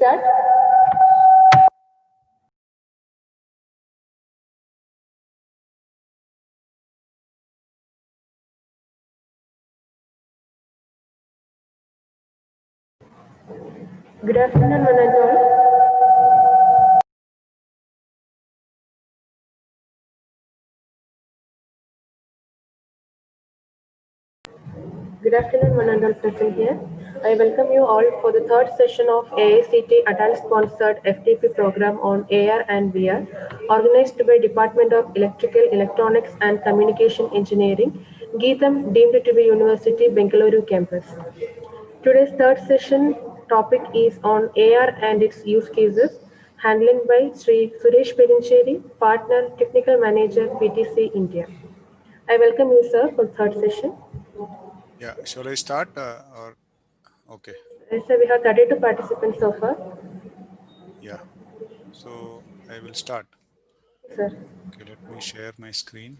start? Good afternoon, one and all. Good afternoon, one and all present here. I welcome you all for the third session of AICT adult-sponsored FTP program on AR and VR, organized by Department of Electrical, Electronics and Communication Engineering, Geetham deemed to be University, Bengaluru campus. Today's third session topic is on AR and its use cases, handling by Sri Suresh Pelincheri, Partner Technical Manager, PTC India. I welcome you, sir, for the third session. Yeah, shall I start or okay? Yes, sir, we have 32 participants so far. Yeah, so I will start. Sir. Okay, let me share my screen.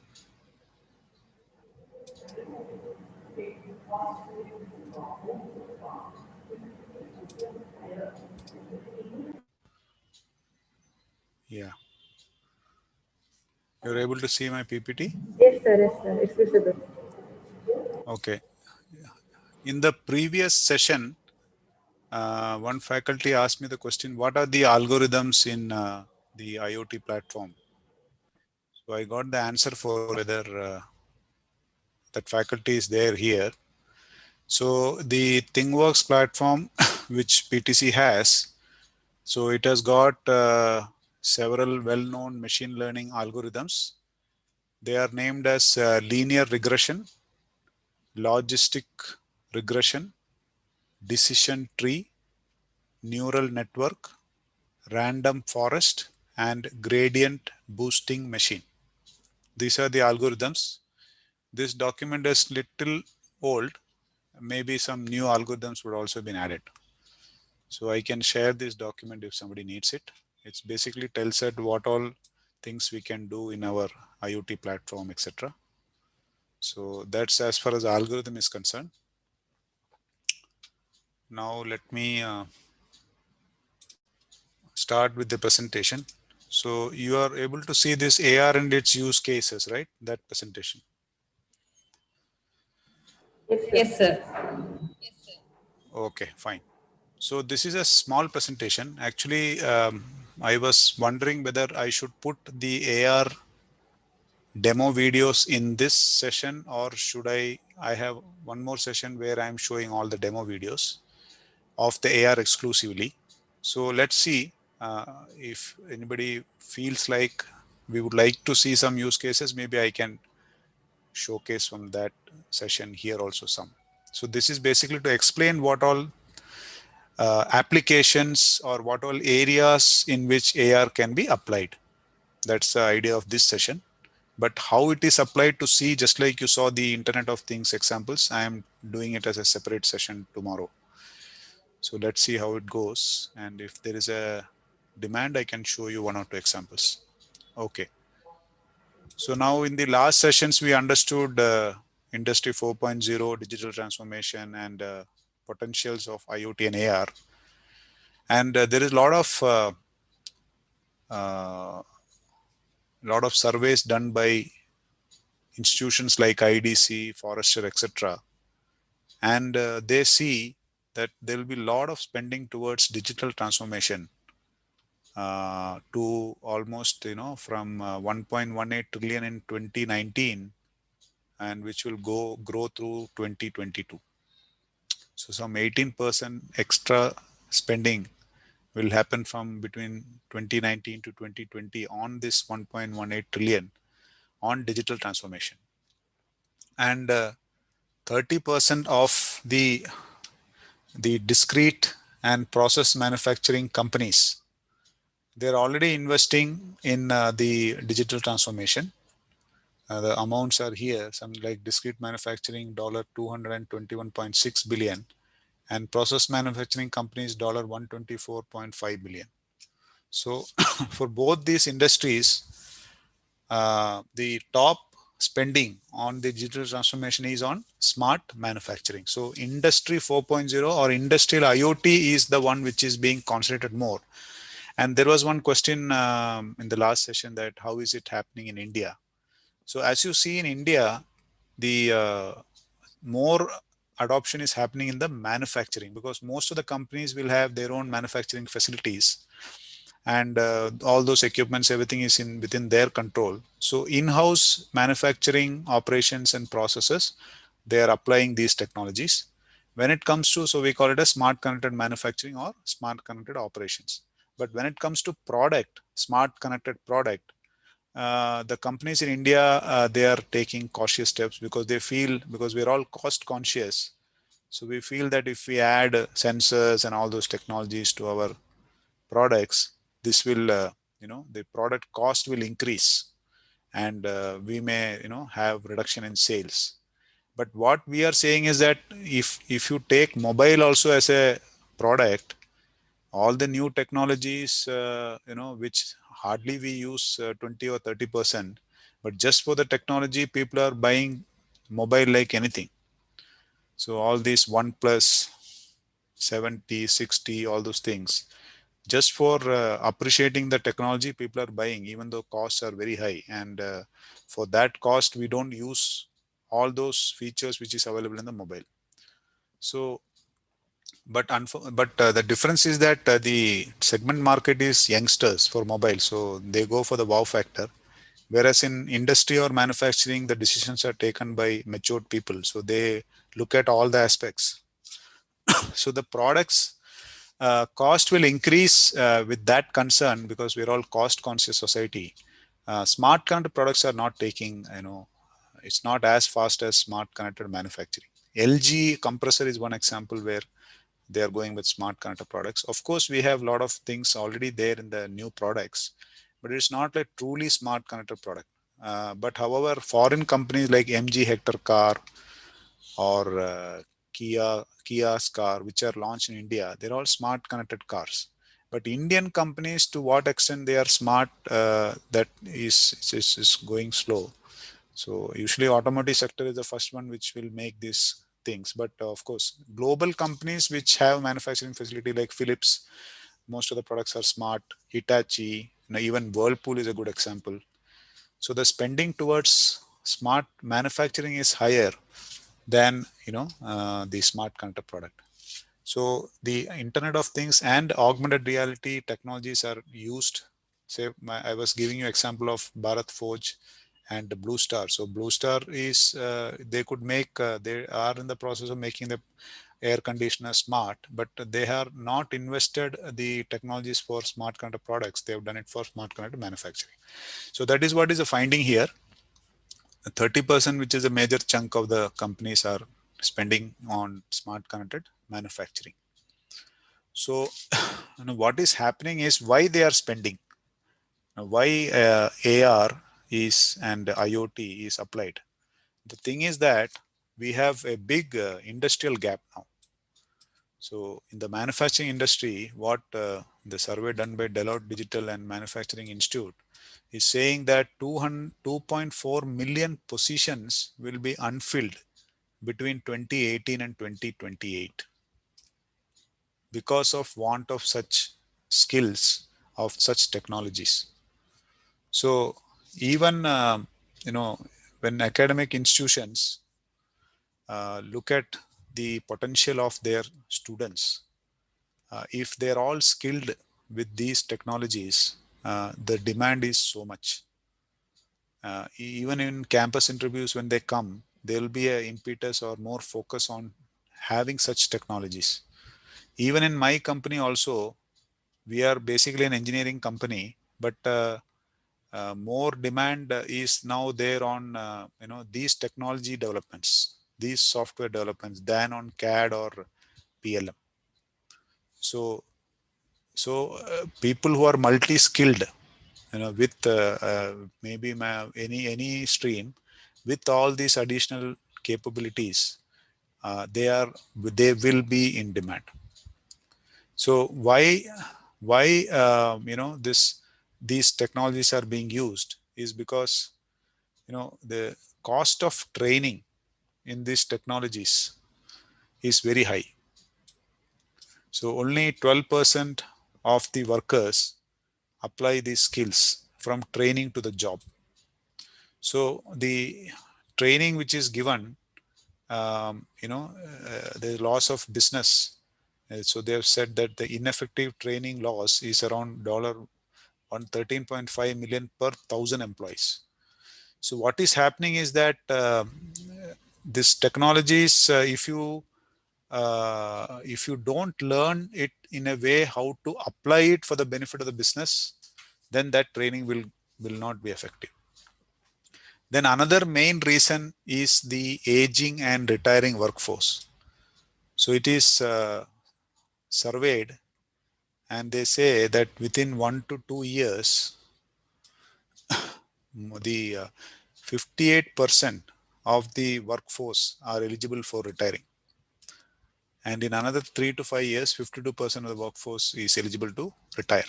Yeah. You're able to see my PPT? Yes, sir. Yes, sir. It's visible. Okay. In the previous session, one faculty asked me the question, what are the algorithms in the IoT platform? So I got the answer for whether that faculty is there here. So the ThingWorks platform, which PTC has, so it has got several well-known machine learning algorithms. They are named as linear regression, logistic regression, decision tree, neural network, random forest, and gradient boosting machine. These are the algorithms. This document is little old. Maybe some new algorithms would also been added. So I can share this document if somebody needs it. It's basically tells us what all things we can do in our IoT platform, etc. So that's as far as algorithm is concerned. Now let me start with the presentation. So you are able to see this AR and its use cases, right? That presentation. Yes, sir. Okay, fine. So this is a small presentation. Actually, I was wondering whether I should put the AR demo videos in this session, or should I have one more session where I'm showing all the demo videos of the AR exclusively. So let's see if anybody feels like we would like to see some use cases. Maybe I can showcase from that session here also some. So this is basically to explain what all applications or what all areas in which AR can be applied. That's the idea of this session. But how it is applied to see, just like you saw the Internet of Things examples, I am doing it as a separate session tomorrow. So let's see how it goes. And if there is a demand, I can show you one or two examples. Okay. So now in the last sessions, we understood Industry 4.0, digital transformation, and potentials of IoT and AR. And there is a lot of surveys done by institutions like IDC, Forrester, etc. And they see that there will be a lot of spending towards digital transformation to almost, from 1.18 trillion in 2019, and which will grow through 2022. So some 18% extra spending will happen from between 2019 to 2020 on this 1.18 trillion on digital transformation. And 30% of the discrete and process manufacturing companies, they're already investing in the digital transformation. The amounts are here, some like discrete manufacturing $221.6 billion, and process manufacturing companies $124.5 billion. So for both these industries, the top spending on the digital transformation is on smart manufacturing. So industry 4.0 or industrial IoT is the one which is being concentrated more. And there was one question in the last session that how is it happening in India? So as you see in India, the more adoption is happening in the manufacturing, because most of the companies will have their own manufacturing facilities, and all those equipments, everything is in within their control. So in-house manufacturing operations and processes, they are applying these technologies. When it comes to, so we call it a smart connected manufacturing or smart connected operations. But when it comes to product, smart connected product, the companies in India, they are taking cautious steps, because they feel, because we're all cost conscious. So we feel that if we add sensors and all those technologies to our products, this will, the product cost will increase, and we may, have reduction in sales. But what we are saying is that if you take mobile also as a product, all the new technologies, which hardly we use 20 or 30%, but just for the technology, people are buying mobile like anything. So all these OnePlus 70, 60, all those things, just for appreciating the technology, people are buying, even though costs are very high. And for that cost, we don't use all those features which is available in the mobile. So but the difference is that the segment market is youngsters for mobile, so they go for the wow factor. Whereas in industry or manufacturing, the decisions are taken by matured people, so they look at all the aspects. So the products cost will increase with that concern, because we're all cost conscious society. Smart connected products are not taking, it's not as fast as smart connected manufacturing. LG compressor is one example where they are going with smart connected products. Of course, we have a lot of things already there in the new products, but it's not a truly smart connected product. But however, foreign companies like MG Hector car or Kia's car, which are launched in India, they're all smart connected cars. But Indian companies, to what extent they are smart, that is going slow. So usually automotive sector is the first one which will make these things. But of course, global companies which have manufacturing facility like Philips, most of the products are smart. Hitachi, even Whirlpool is a good example. So the spending towards smart manufacturing is higher than, the smart connected product. So the Internet of Things and augmented reality technologies are used. Say, I was giving you example of Bharat Forge and Blue Star. So Blue Star is, they could make, they are in the process of making the air conditioner smart, but they are not invested the technologies for smart connected products. They have done it for smart connected manufacturing. So that is what is the finding here. 30%, which is a major chunk of the companies, are spending on smart connected manufacturing. So, what is happening is why they are spending. Now, why AR is and IoT is applied. The thing is that we have a big industrial gap now. So, in the manufacturing industry, what the survey done by Deloitte Digital and Manufacturing Institute is saying that 2.4 million positions will be unfilled between 2018 and 2028 because of want of such skills, of such technologies. So even when academic institutions look at the potential of their students, if they're all skilled with these technologies, the demand is so much. Even in campus interviews, when they come, there will be a impetus or more focus on having such technologies. Even in my company also, we are basically an engineering company, but more demand is now there on these technology developments, these software developments, than on CAD or PLM. So people who are multi skilled, with maybe any stream, with all these additional capabilities, they will be in demand. So why these technologies are being used is because the cost of training in these technologies is very high. So only 12% of the workers apply these skills from training to the job. So the training which is given, the loss of business. So they have said that the ineffective training loss is around $13.5 million per thousand employees. So what is happening is that this technologies, if you don't learn it in a way how to apply it for the benefit of the business, then that training will not be effective. Then another main reason is the aging and retiring workforce. So it is surveyed, and they say that within 1 to 2 years, the 58% of the workforce are eligible for retiring. And in another 3 to 5 years, 52% of the workforce is eligible to retire.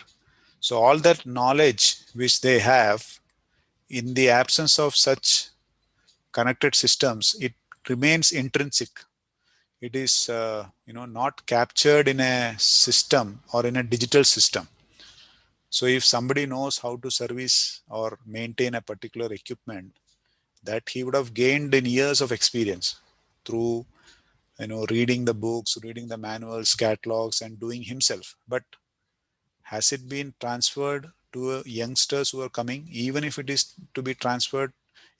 So all that knowledge which they have, in the absence of such connected systems, it remains intrinsic. It is not captured in a system or in a digital system. So if somebody knows how to service or maintain a particular equipment, that he would have gained in years of experience through reading the books, reading the manuals, catalogs, and doing himself. But has it been transferred to youngsters who are coming? Even if it is to be transferred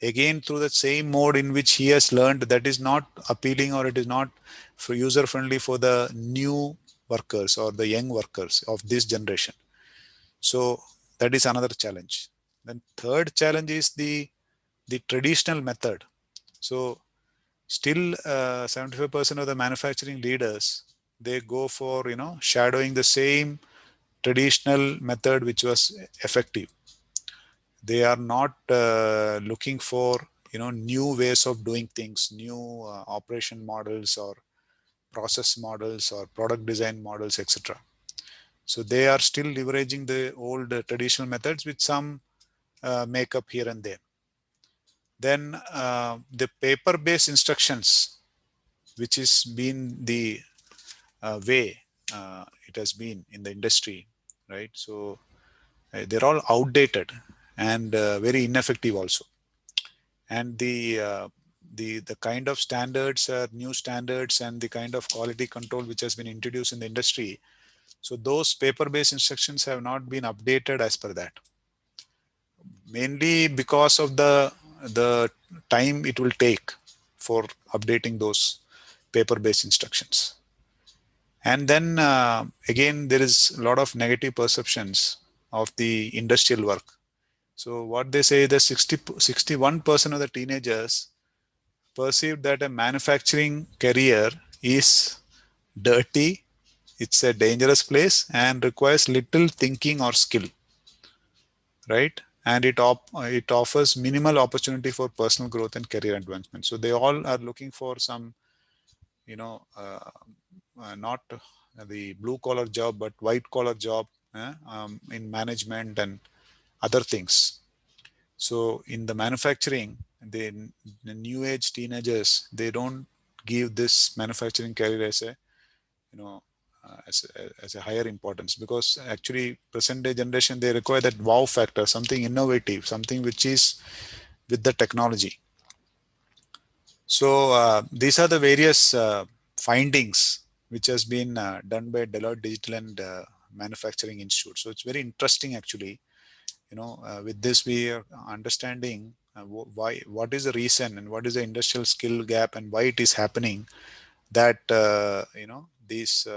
again through the same mode in which he has learned, that is not appealing, or it is not for user friendly for the new workers or the young workers of this generation. So that is another challenge. Then third challenge is the traditional method. So still 75% of the manufacturing leaders, they go for shadowing the same traditional method which was effective. They are not looking for new ways of doing things, new operation models or process models or product design models, etc. So they are still leveraging the old traditional methods with some makeup here and there. Then the paper-based instructions, which has been the way it has been in the industry, right? So they're all outdated and very ineffective also. And the kind of standards, new standards, and the kind of quality control which has been introduced in the industry, so those paper-based instructions have not been updated as per that, mainly because of the time it will take for updating those paper-based instructions. And then again, there is a lot of negative perceptions of the industrial work. So what they say, the 61% of the teenagers perceive that a manufacturing career is dirty, it's a dangerous place, and requires little thinking or skill, right? And it offers minimal opportunity for personal growth and career advancement. So they all are looking for some, not the blue collar job, but white collar job in management and other things. So in the manufacturing, the new age teenagers, they don't give this manufacturing career as a, you know, as a higher importance, because actually present day generation, they require that wow factor, something innovative, something which is with the technology. So these are the various findings which has been done by Deloitte Digital and Manufacturing Institute. So it's very interesting actually. With this we are understanding why, what is the reason and what is the industrial skill gap and why it is happening, that these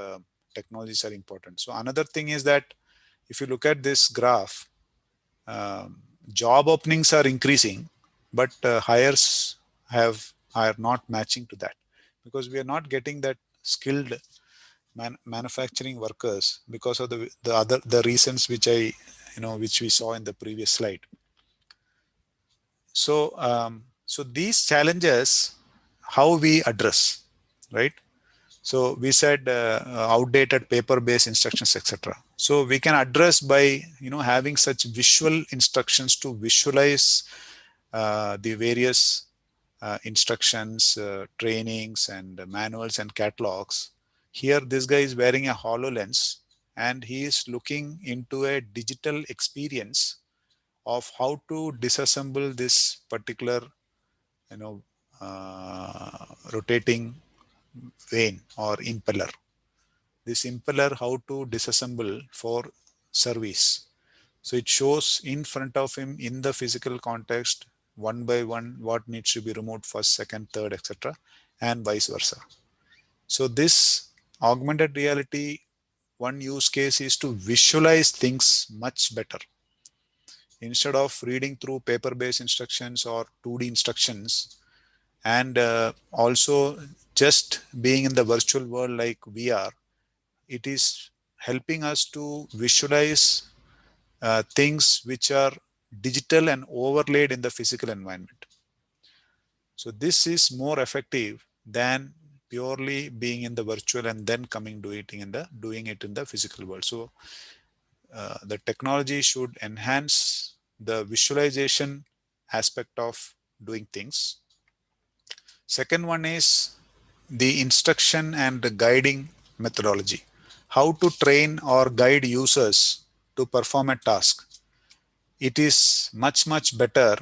technologies are important. So another thing is that if you look at this graph, um, job openings are increasing, but hires are not matching to that, because we are not getting that skilled manufacturing workers because of the reasons which which we saw in the previous slide. So these challenges, how we address, right? So we said outdated paper-based instructions, etc. So we can address by having such visual instructions to visualize the various instructions, trainings, and manuals and catalogs. Here, this guy is wearing a HoloLens and he is looking into a digital experience of how to disassemble this particular, you know, rotating vane or impeller. This impeller, how to disassemble for service. So it shows in front of him in the physical context, one by one, what needs to be removed first, second, third, etc., and vice versa. So this augmented reality, one use case is to visualize things much better. Instead of reading through paper-based instructions or 2D instructions, and also just being in the virtual world like VR, it is helping us to visualize things which are digital and overlaid in the physical environment. So this is more effective than purely being in the virtual and then coming doing it in the physical world. So the technology should enhance the visualization aspect of doing things. Second one is the instruction and the guiding methodology. How to train or guide users to perform a task. It is much better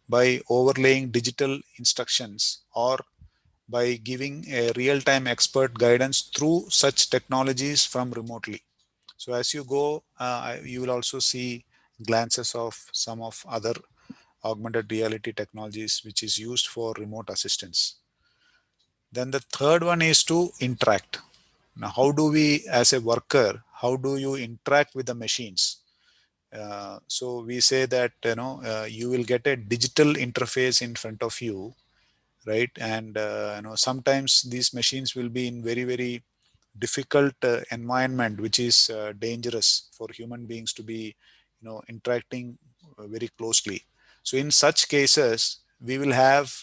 by overlaying digital instructions or by giving a real-time expert guidance through such technologies from remotely. So as you go, you will also see glances of some of other augmented reality technologies which is used for remote assistance. Then the third one is to interact. Now, how do we, as a worker, how do you interact with the machines? So we say that you will get a digital interface in front of you, right? And sometimes these machines will be in very difficult environment, which is dangerous for human beings to be interacting very closely. So in such cases, we will have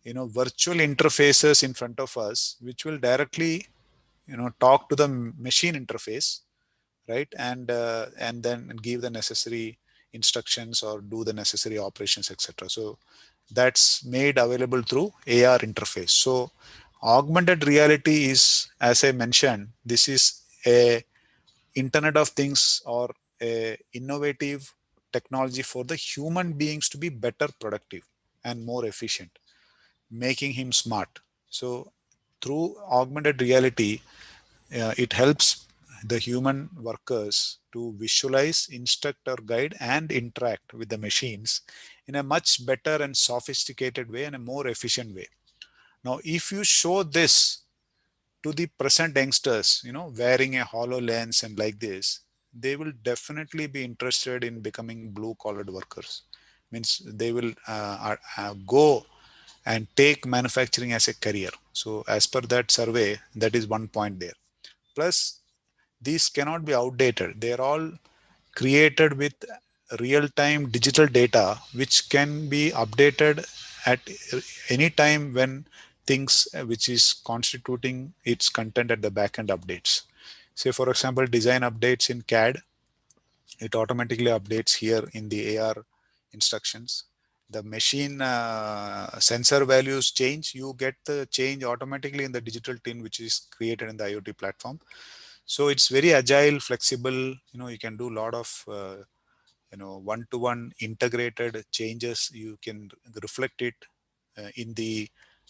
virtual interfaces in front of us, which will directly talk to the machine interface, right? And then give the necessary instructions or do the necessary operations, etc. So that's made available through AR interface. So augmented reality is, as I mentioned, this is a Internet of Things or a innovative technology for the human beings to be better productive and more efficient, making him smart. So through augmented reality, it helps the human workers to visualize, instruct or guide and interact with the machines in a much better and sophisticated way and a more efficient way. Now, if you show this to the present youngsters, wearing a HoloLens and like this, they will definitely be interested in becoming blue collared workers. Means they will go and take manufacturing as a career. So as per that survey, that is one point there. Plus, these cannot be outdated. They are all created with real-time digital data, which can be updated at any time when things which is constituting its content at the backend updates. Say, for example, design updates in CAD, it automatically updates here in the AR instructions. The machine sensor values change, you get the change automatically in the digital twin, which is created in the IoT platform. So it's very agile, flexible. You can do a lot of one-to-one integrated changes. You can reflect it in the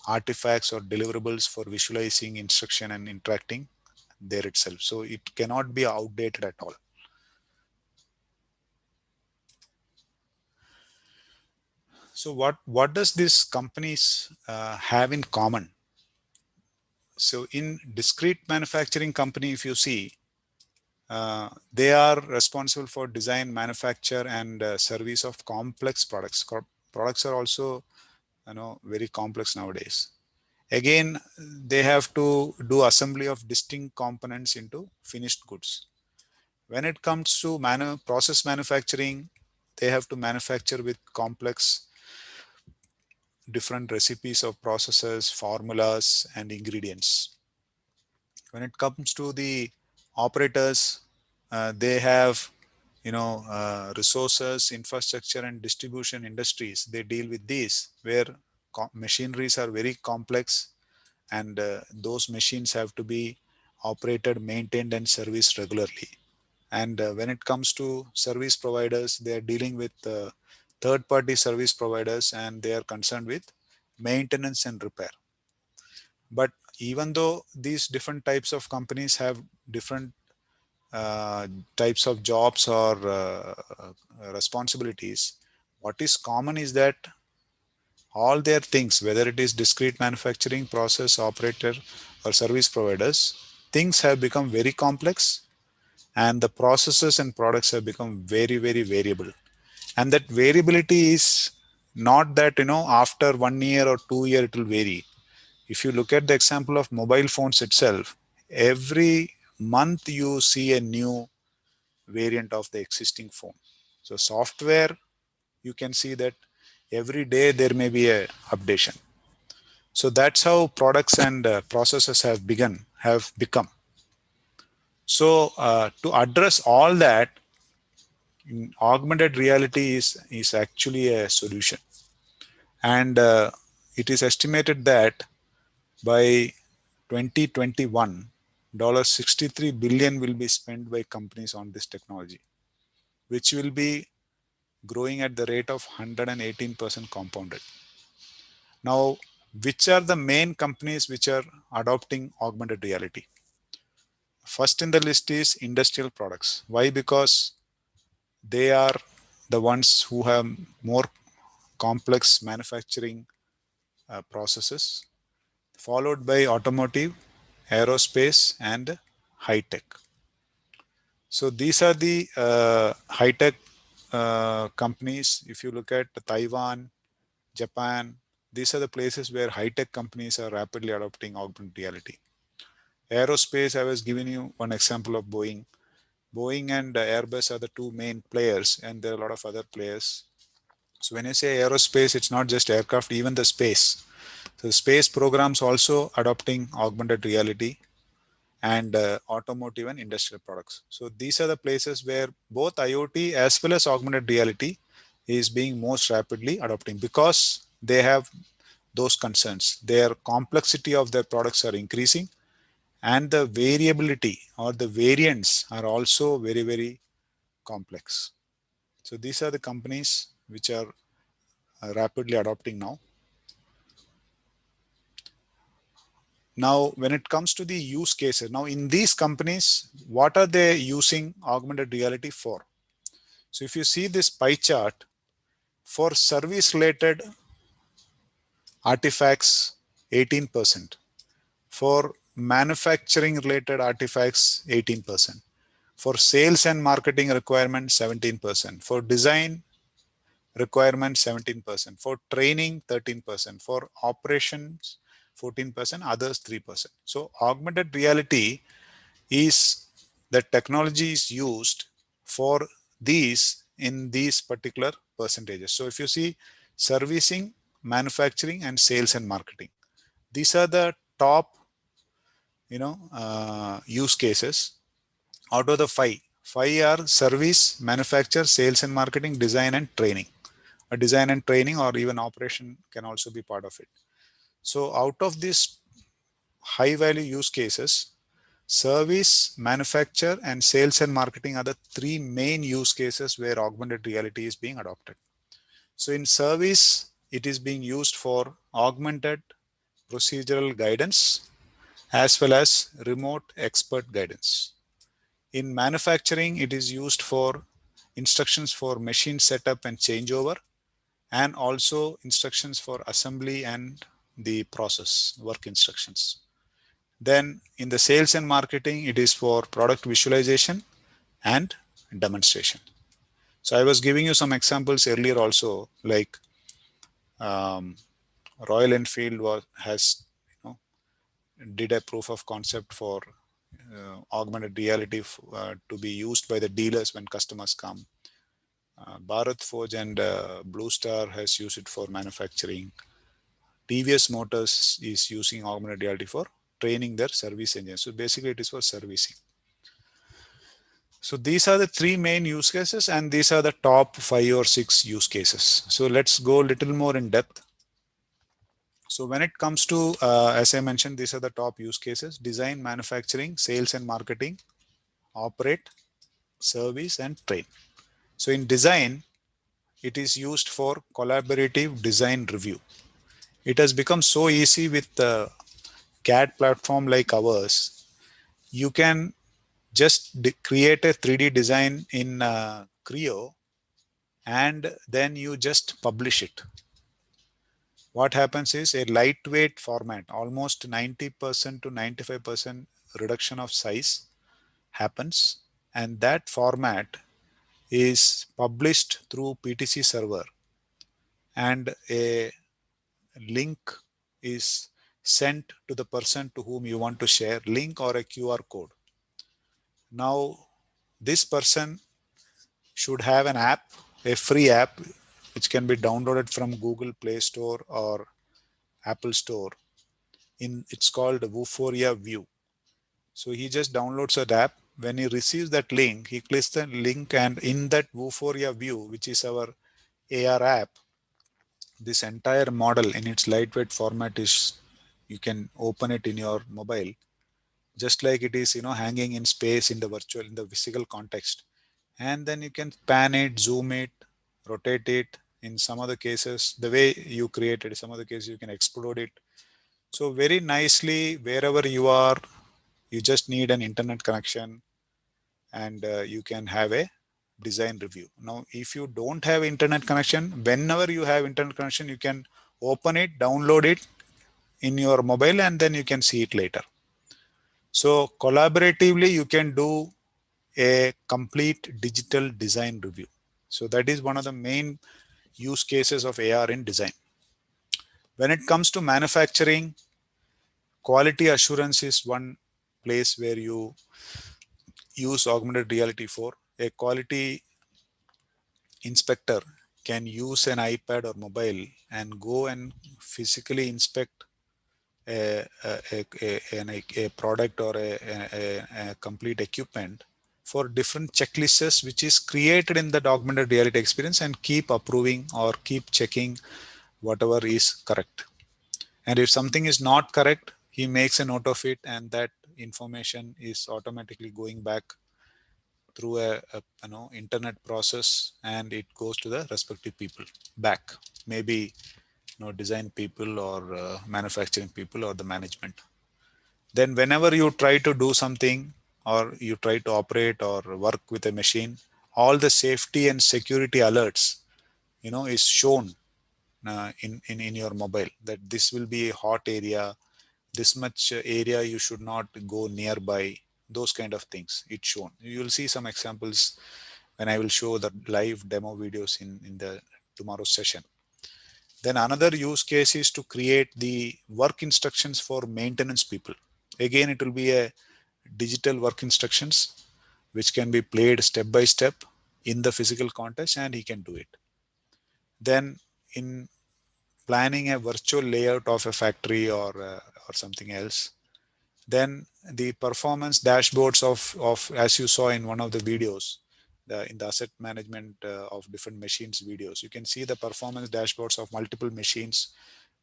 artifacts or deliverables for visualizing instruction and interacting there itself. So it cannot be outdated at all. So what does these companies have in common? So in discrete manufacturing company, if you see, they are responsible for design, manufacture, and service of complex products. Products are also, very complex nowadays. Again, they have to do assembly of distinct components into finished goods. When it comes to process manufacturing, they have to manufacture with complex different recipes of processes, formulas, and ingredients. When it comes to the operators, they have resources, infrastructure, and distribution industries, they deal with these, where machineries are very complex, and those machines have to be operated, maintained, and serviced regularly. And when it comes to service providers, they are dealing with third party service providers, and they are concerned with maintenance and repair. But even though these different types of companies have different uh, types of jobs or responsibilities, what is common is that all their things, whether it is discrete manufacturing, process operator, or service providers, things have become very complex, and the processes and products have become very, very variable. And that variability is not that, after 1 year or 2 year it will vary. If you look at the example of mobile phones itself, every month you see a new variant of the existing phone. So software, you can see that every day there may be a updation. So that's how products and processes have become. So to address all that, augmented reality is actually a solution. And it is estimated that by 2021, $63 billion will be spent by companies on this technology, which will be growing at the rate of 118% compounded. Now, which are the main companies which are adopting augmented reality? First in the list is industrial products. Why? Because they are the ones who have more complex manufacturing processes, followed by automotive, aerospace, and high tech. So these are the high tech companies. If you look at Taiwan, Japan, these are the places where high tech companies are rapidly adopting augmented reality. Aerospace, I was giving you one example of Boeing. Boeing and Airbus are the two main players, and there are a lot of other players. So when you say aerospace, it's not just aircraft, even the space. So the space programs also adopting augmented reality, and automotive and industrial products. So these are the places where both IoT as well as augmented reality is being most rapidly adopting, because they have those concerns. Their complexity of their products are increasing, and the variability or the variants are also very, very complex. So these are the companies which are rapidly adopting now. Now, when it comes to the use cases, now in these companies, what are they using augmented reality for? So if you see this pie chart, for service related artifacts, 18%. For manufacturing related artifacts, 18%. For sales and marketing requirements, 17%. For design requirements, 17%. For training, 13%. For operations, 14%. Others, 3%. So augmented reality is the technology is used for these in these particular percentages. So if you see servicing, manufacturing, and sales and marketing, these are the top use cases. Out of the five are service, manufacture, sales and marketing, design and training. A design and training or even operation can also be part of it. So out of these high value use cases, service, manufacture, and sales and marketing are the three main use cases where augmented reality is being adopted. So in service, it is being used for augmented procedural guidance as well as remote expert guidance. In manufacturing, it is used for instructions for machine setup and changeover, and also instructions for assembly and the process work instructions. Then in the sales and marketing, it is for product visualization and demonstration. So I was giving you some examples earlier also, like um, Royal Enfield has did a proof of concept for augmented reality to be used by the dealers when customers come. Bharat Forge and Blue Star has used it for manufacturing. TVS Motors is using augmented reality for training their service engines. So basically, it is for servicing. So these are the three main use cases, and these are the top 5 or 6 use cases. So let's go a little more in depth. So when it comes to, as I mentioned, these are the top use cases: design, manufacturing, sales and marketing, operate, service, and train. So in design, it is used for collaborative design review. It has become so easy with the CAD platform like ours. You can just create a 3D design in Creo, and then you just publish it. What happens is a lightweight format, almost 90% to 95% reduction of size happens, and that format is published through PTC server, and a link is sent to the person to whom you want to share, link or a QR code. Now this person should have an app, a free app, which can be downloaded from Google Play Store or Apple Store. It's called Vuforia View. So he just downloads that app. When he receives that link, he clicks the link, and in that Vuforia View, which is our AR app, this entire model in its lightweight format is, you can open it in your mobile, just like it is, hanging in space in the virtual, in the physical context. And then you can pan it, zoom it, rotate it. In some other cases, the way you create it, some other cases you can explode it. So very nicely, wherever you are, you just need an internet connection, and you can have a design review. Now, if you don't have internet connection, whenever you have internet connection, you can open it, download it in your mobile, and then you can see it later. So collaboratively, you can do a complete digital design review. So that is one of the main use cases of AR in design. When it comes to manufacturing, quality assurance is one place where you use augmented reality for. A quality inspector can use an iPad or mobile and go and physically inspect a product or a complete equipment for different checklists which is created in the augmented reality experience, and keep approving or keep checking whatever is correct. And if something is not correct, he makes a note of it, and that information is automatically going back through a internet process, and it goes to the respective people back, maybe design people or manufacturing people or the management. Then whenever you try to do something, or you try to operate or work with a machine, all the safety and security alerts is shown in your mobile, that this will be a hot area, this much area you should not go nearby. Those kind of things it's shown. You will see some examples when I will show the live demo videos in the tomorrow's session. Then another use case is to create the work instructions for maintenance people. Again, it will be a digital work instructions which can be played step by step in the physical context, and he can do it. Then in planning a virtual layout of a factory or something else, then the performance dashboards of as you saw in one of the videos, in the asset management of different machines videos, you can see the performance dashboards of multiple machines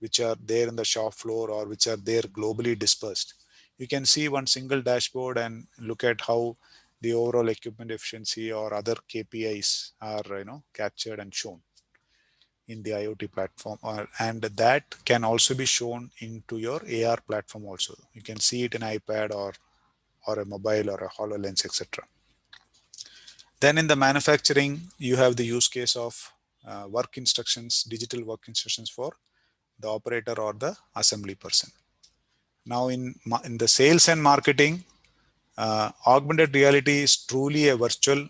which are there in the shop floor or which are there globally dispersed. You can see one single dashboard and look at how the overall equipment efficiency or other KPIs are captured and shown in the IoT platform, and that can also be shown into your AR platform also. You can see it in iPad or a mobile or a HoloLens, etc. Then in the manufacturing, you have the use case of work instructions, digital work instructions for the operator or the assembly person. Now in the sales and marketing, augmented reality is truly a virtual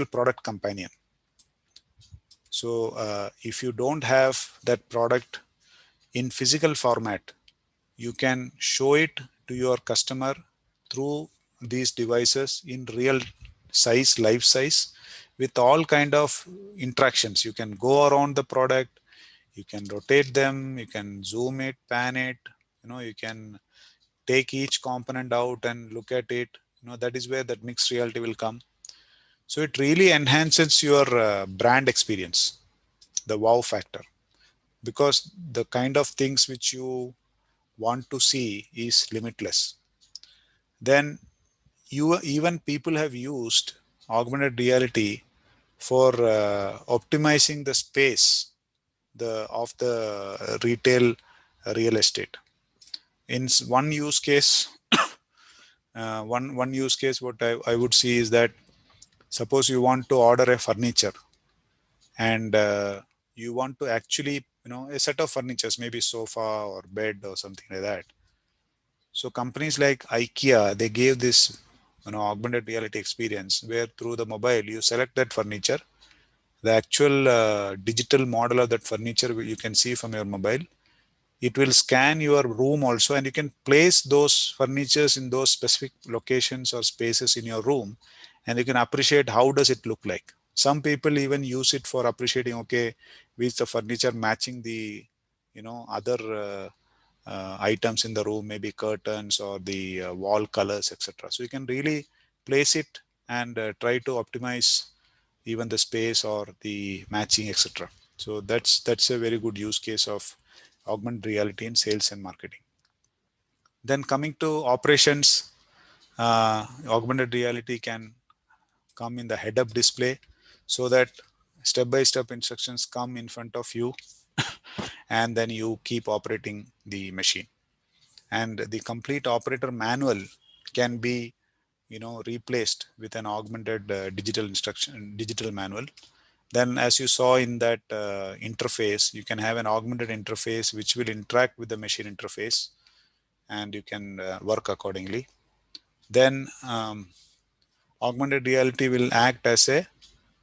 product companion. So if you don't have that product in physical format, you can show it to your customer through these devices in real size, life size, with all kind of interactions. You can go around the product, you can rotate them, you can zoom it, pan it, you can take each component out and look at it. That is where that mixed reality will come. So it really enhances your brand experience, the wow factor, because the kind of things which you want to see is limitless. Then you even people have used augmented reality for optimizing the space of the retail real estate. In one use case, one use case, what I would see is that suppose you want to order a furniture, and you want to actually, a set of furnitures, maybe sofa or bed or something like that. So companies like IKEA, they gave this, augmented reality experience where through the mobile you select that furniture, the actual digital model of that furniture you can see from your mobile. It will scan your room also, and you can place those furnitures in those specific locations or spaces in your room, and you can appreciate how does it look like. Some people even use it for appreciating, okay, which the furniture matching the other items in the room, maybe curtains or the wall colors, etc. So you can really place it and try to optimize even the space or the matching, etc. So that's a very good use case of augmented reality in sales and marketing. Then coming to operations, augmented reality can come in the head-up display, so that step-by-step instructions come in front of you, and then you keep operating the machine. And the complete operator manual can be replaced with an augmented digital manual. Then as you saw in that interface, you can have an augmented interface which will interact with the machine interface, and you can work accordingly. Then augmented reality will act as a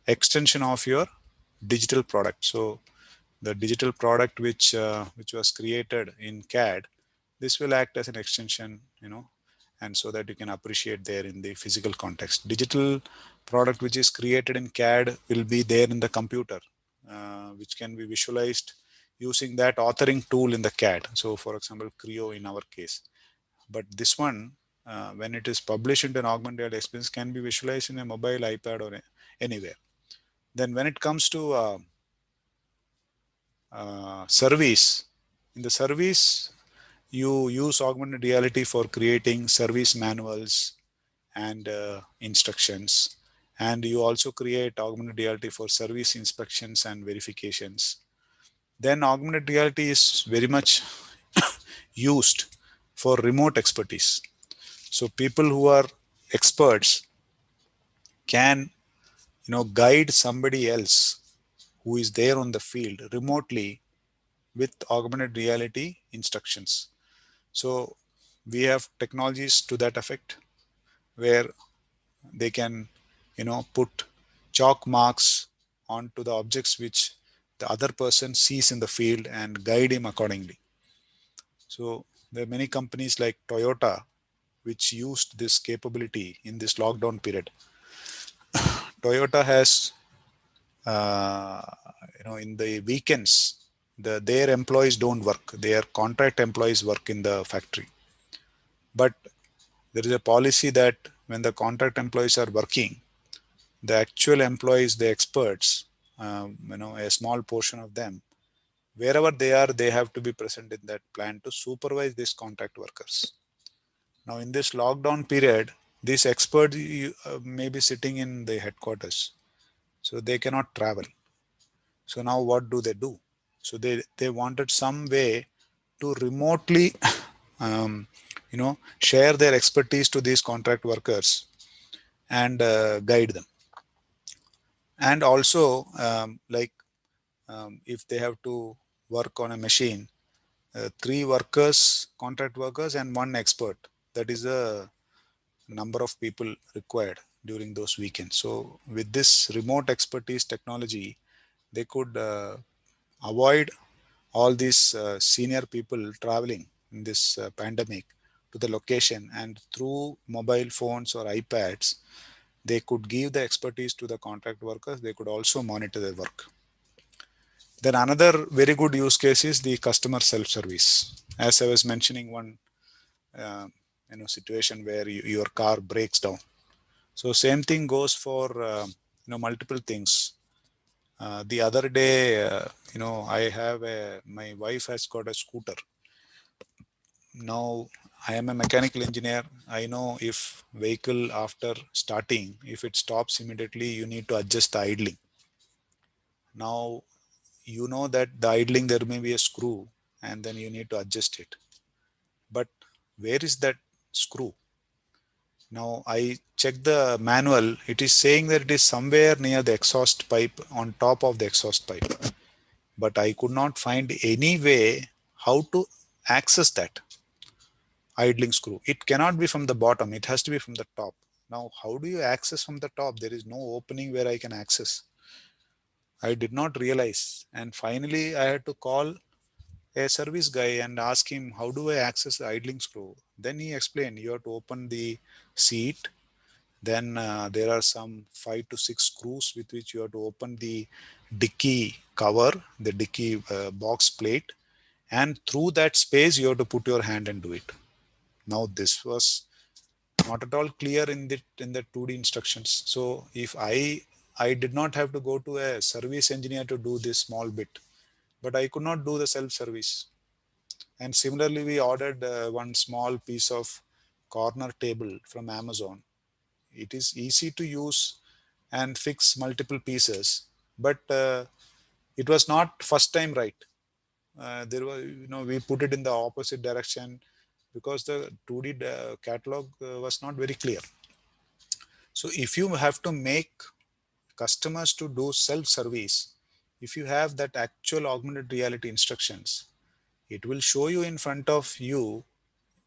extension of your digital product. So the digital product which was created in CAD, this will act as an extension, and so that you can appreciate there in the physical context. Digital product which is created in CAD will be there in the computer, which can be visualized using that authoring tool in the CAD. So for example, Creo in our case. But this one, when it is published into an augmented experience, can be visualized in a mobile, iPad, or anywhere. Then when it comes to service, in the service, you use augmented reality for creating service manuals and instructions, and you also create augmented reality for service inspections and verifications. Then augmented reality is very much used for remote expertise. So people who are experts can guide somebody else who is there on the field remotely with augmented reality instructions. So we have technologies to that effect, where they can put chalk marks onto the objects which the other person sees in the field and guide him accordingly. So there are many companies like Toyota which used this capability in this lockdown period. Toyota has uh, in the weekends, their employees don't work, their contract employees work in the factory. But there is a policy that when the contract employees are working, the actual employees, the experts, a small portion of them, wherever they are, they have to be present in that plant to supervise these contract workers. Now in this lockdown period, these experts may be sitting in the headquarters, so they cannot travel. So now what do they do? So they wanted some way to remotely share their expertise to these contract workers and guide them. And also if they have to work on a machine, three workers, contract workers, and one expert, that is the number of people required during those weekends. So with this remote expertise technology, they could avoid all these senior people traveling in this pandemic to the location, and through mobile phones or iPads, they could give the expertise to the contract workers. They could also monitor their work. Then another very good use case is the customer self-service. As I was mentioning, one situation where your car breaks down. So same thing goes for multiple things. The other day, I have my wife has got a scooter. Now I am a mechanical engineer. I know if vehicle after starting, if it stops immediately, you need to adjust the idling. Now you know that the idling there may be a screw, and then you need to adjust it. But where is that screw? Now I check the manual. It is saying that it is somewhere near the exhaust pipe, on top of the exhaust pipe. But I could not find any way how to access that idling screw. It cannot be from the bottom, it has to be from the top. Now, how do you access from the top? There is no opening where I can access. I did not realize. And finally, I had to call a service guy and ask him, how do I access the idling screw? Then he explained, you have to open the seat. Then there are some 5 to 6 screws with which you have to open the dicky cover, the dicky box plate. And through that space, you have to put your hand and do it. Now, this was not at all clear in the 2D instructions. So if I did not have to go to a service engineer to do this small bit, but I could not do the self service. And similarly, we ordered one small piece of corner table from Amazon. It is easy to use and fix multiple pieces, but it was not first time right. There was, we put it in the opposite direction because the 2D catalog was not very clear. So if you have to make customers to do self-service, if you have that actual augmented reality instructions, it will show you in front of you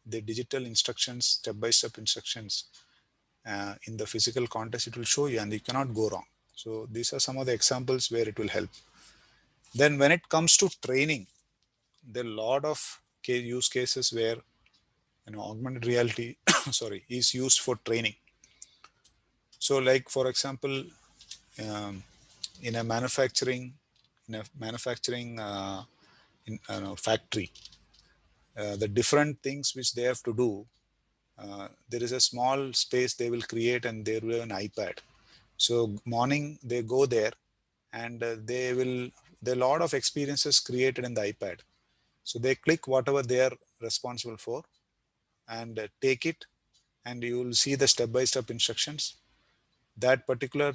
the digital instructions, step-by-step instructions. In the physical context, it will show you and you cannot go wrong. So these are some of the examples where it will help. Then when it comes to training, there are a lot of use cases where augmented reality sorry, is used for training. So like for example, um, in a manufacturing factory, the different things which they have to do, there is a small space they will create and there will have an iPad. So morning they go there, and they will there are a lot of experiences created in the iPad. So they click whatever they are responsible for and take it, and you will see the step by step instructions. That particular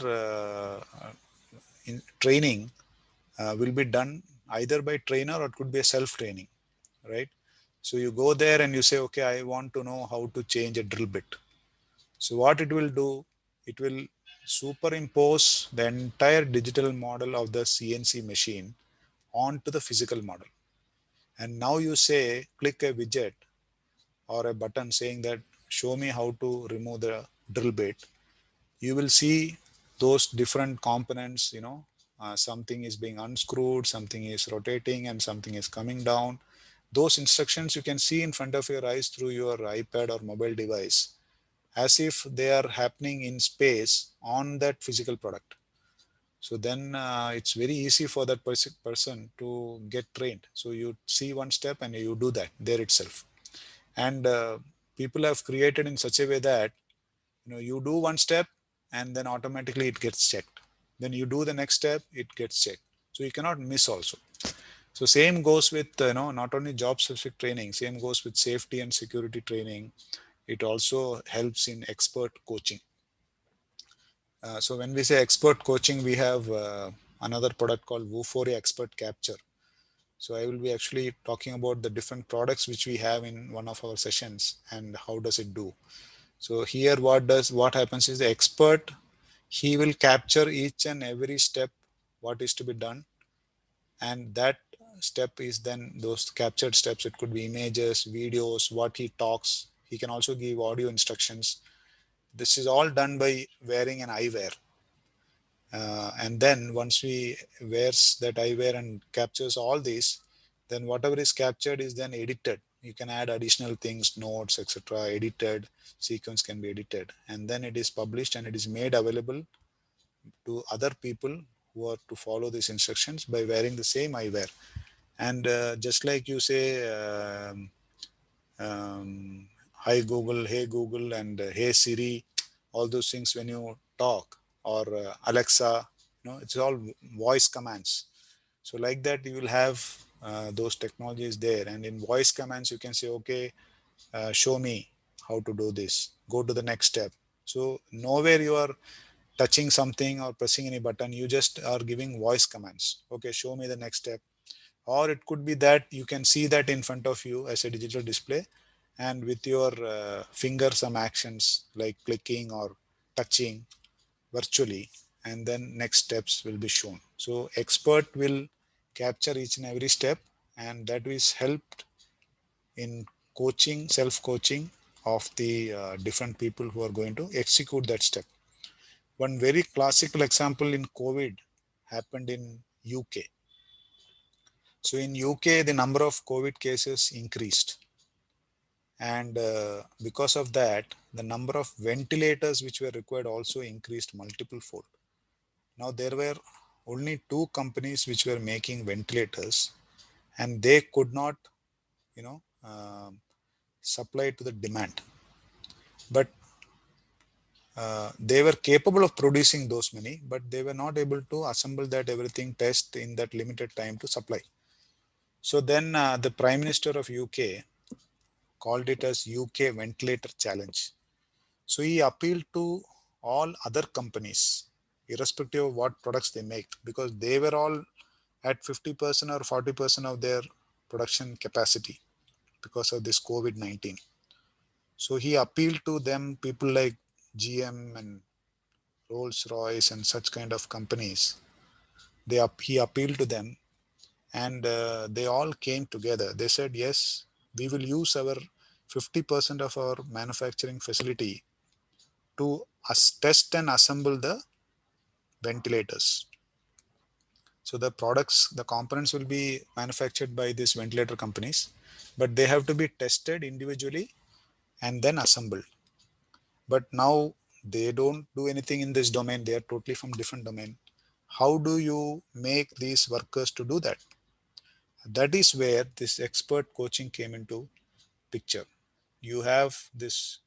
training will be done either by trainer or it could be a self training, right? So you go there and you say, okay, I want to know how to change a drill bit. So what it will do, it will superimpose the entire digital model of the CNC machine onto the physical model. And now you say, click a widget or a button saying that show me how to remove the drill bit. You will see those different components, something is being unscrewed, something is rotating, and something is coming down. Those instructions you can see in front of your eyes through your iPad or mobile device, as if they are happening in space on that physical product. So then it's very easy for that person to get trained. So you see one step and you do that there itself. And people have created in such a way that you do one step and then automatically it gets checked. Then you do the next step, it gets checked. So you cannot miss also. So same goes with not only job specific training, same goes with safety and security training. It also helps in expert coaching. So when we say expert coaching, we have another product called Vuforia Expert Capture. So I will be actually talking about the different products which we have in one of our sessions and how does it do. So here what happens is the expert, he will capture each and every step what is to be done, and that step is then those captured steps. It could be images, videos, what he talks. He can also give audio instructions. This is all done by wearing an eyewear. And then once we wears that eyewear and captures all these, then whatever is captured is then edited. You can add additional things, notes, etc. Edited sequence can be edited, and then it is published and it is made available to other people who are to follow these instructions by wearing the same eyewear. And just like you say, um, hi Google, hey Google, and hey Siri, all those things when you talk, or Alexa, it's all voice commands. So like that, you will have those technologies there, and in voice commands you can say, okay, show me how to do this, go to the next step. So nowhere you are touching something or pressing any button, you just are giving voice commands. Okay, show me the next step. Or it could be that you can see that in front of you as a digital display, and with your finger some actions like clicking or touching virtually, and then next steps will be shown. So expert will capture each and every step, and that is helped in coaching, self coaching of the different people who are going to execute that step. One very classical example in COVID happened in UK. So in UK, the number of COVID cases increased, and because of that, the number of ventilators which were required also increased multiple fold. Now there were only two companies which were making ventilators, and they could not, you know, supply to the demand. But they were capable of producing those many, but they were not able to assemble that everything test in that limited time to supply. So then the Prime Minister of UK called it as UK Ventilator Challenge. So he appealed to all other companies, irrespective of what products they make, because they were all at 50% or 40% of their production capacity because of this COVID-19. So he appealed to them, people like GM and Rolls Royce and such kind of companies. He appealed to them, and they all came together. They said, yes, we will use our 50% of our manufacturing facility to test and assemble the ventilators. So the products, the components will be manufactured by these ventilator companies, but they have to be tested individually and then assembled. But now they don't do anything in this domain. They are totally from different domain. How do you make these workers to do that? That is where this expert coaching came into picture. You have this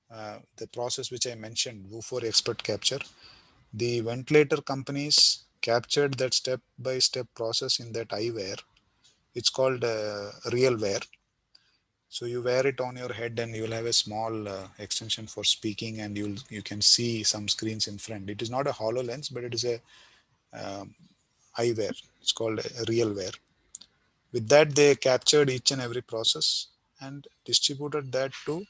the process which I mentioned, WU4 expert capture. The ventilator companies captured that step by step process in that eyewear. It's called real wear. So you wear it on your head, and you will have a small extension for speaking, and you can see some screens in front. It is not a HoloLens, but it is a um, eyewear. It's called a real wear. With that, they captured each and every process and distributed that to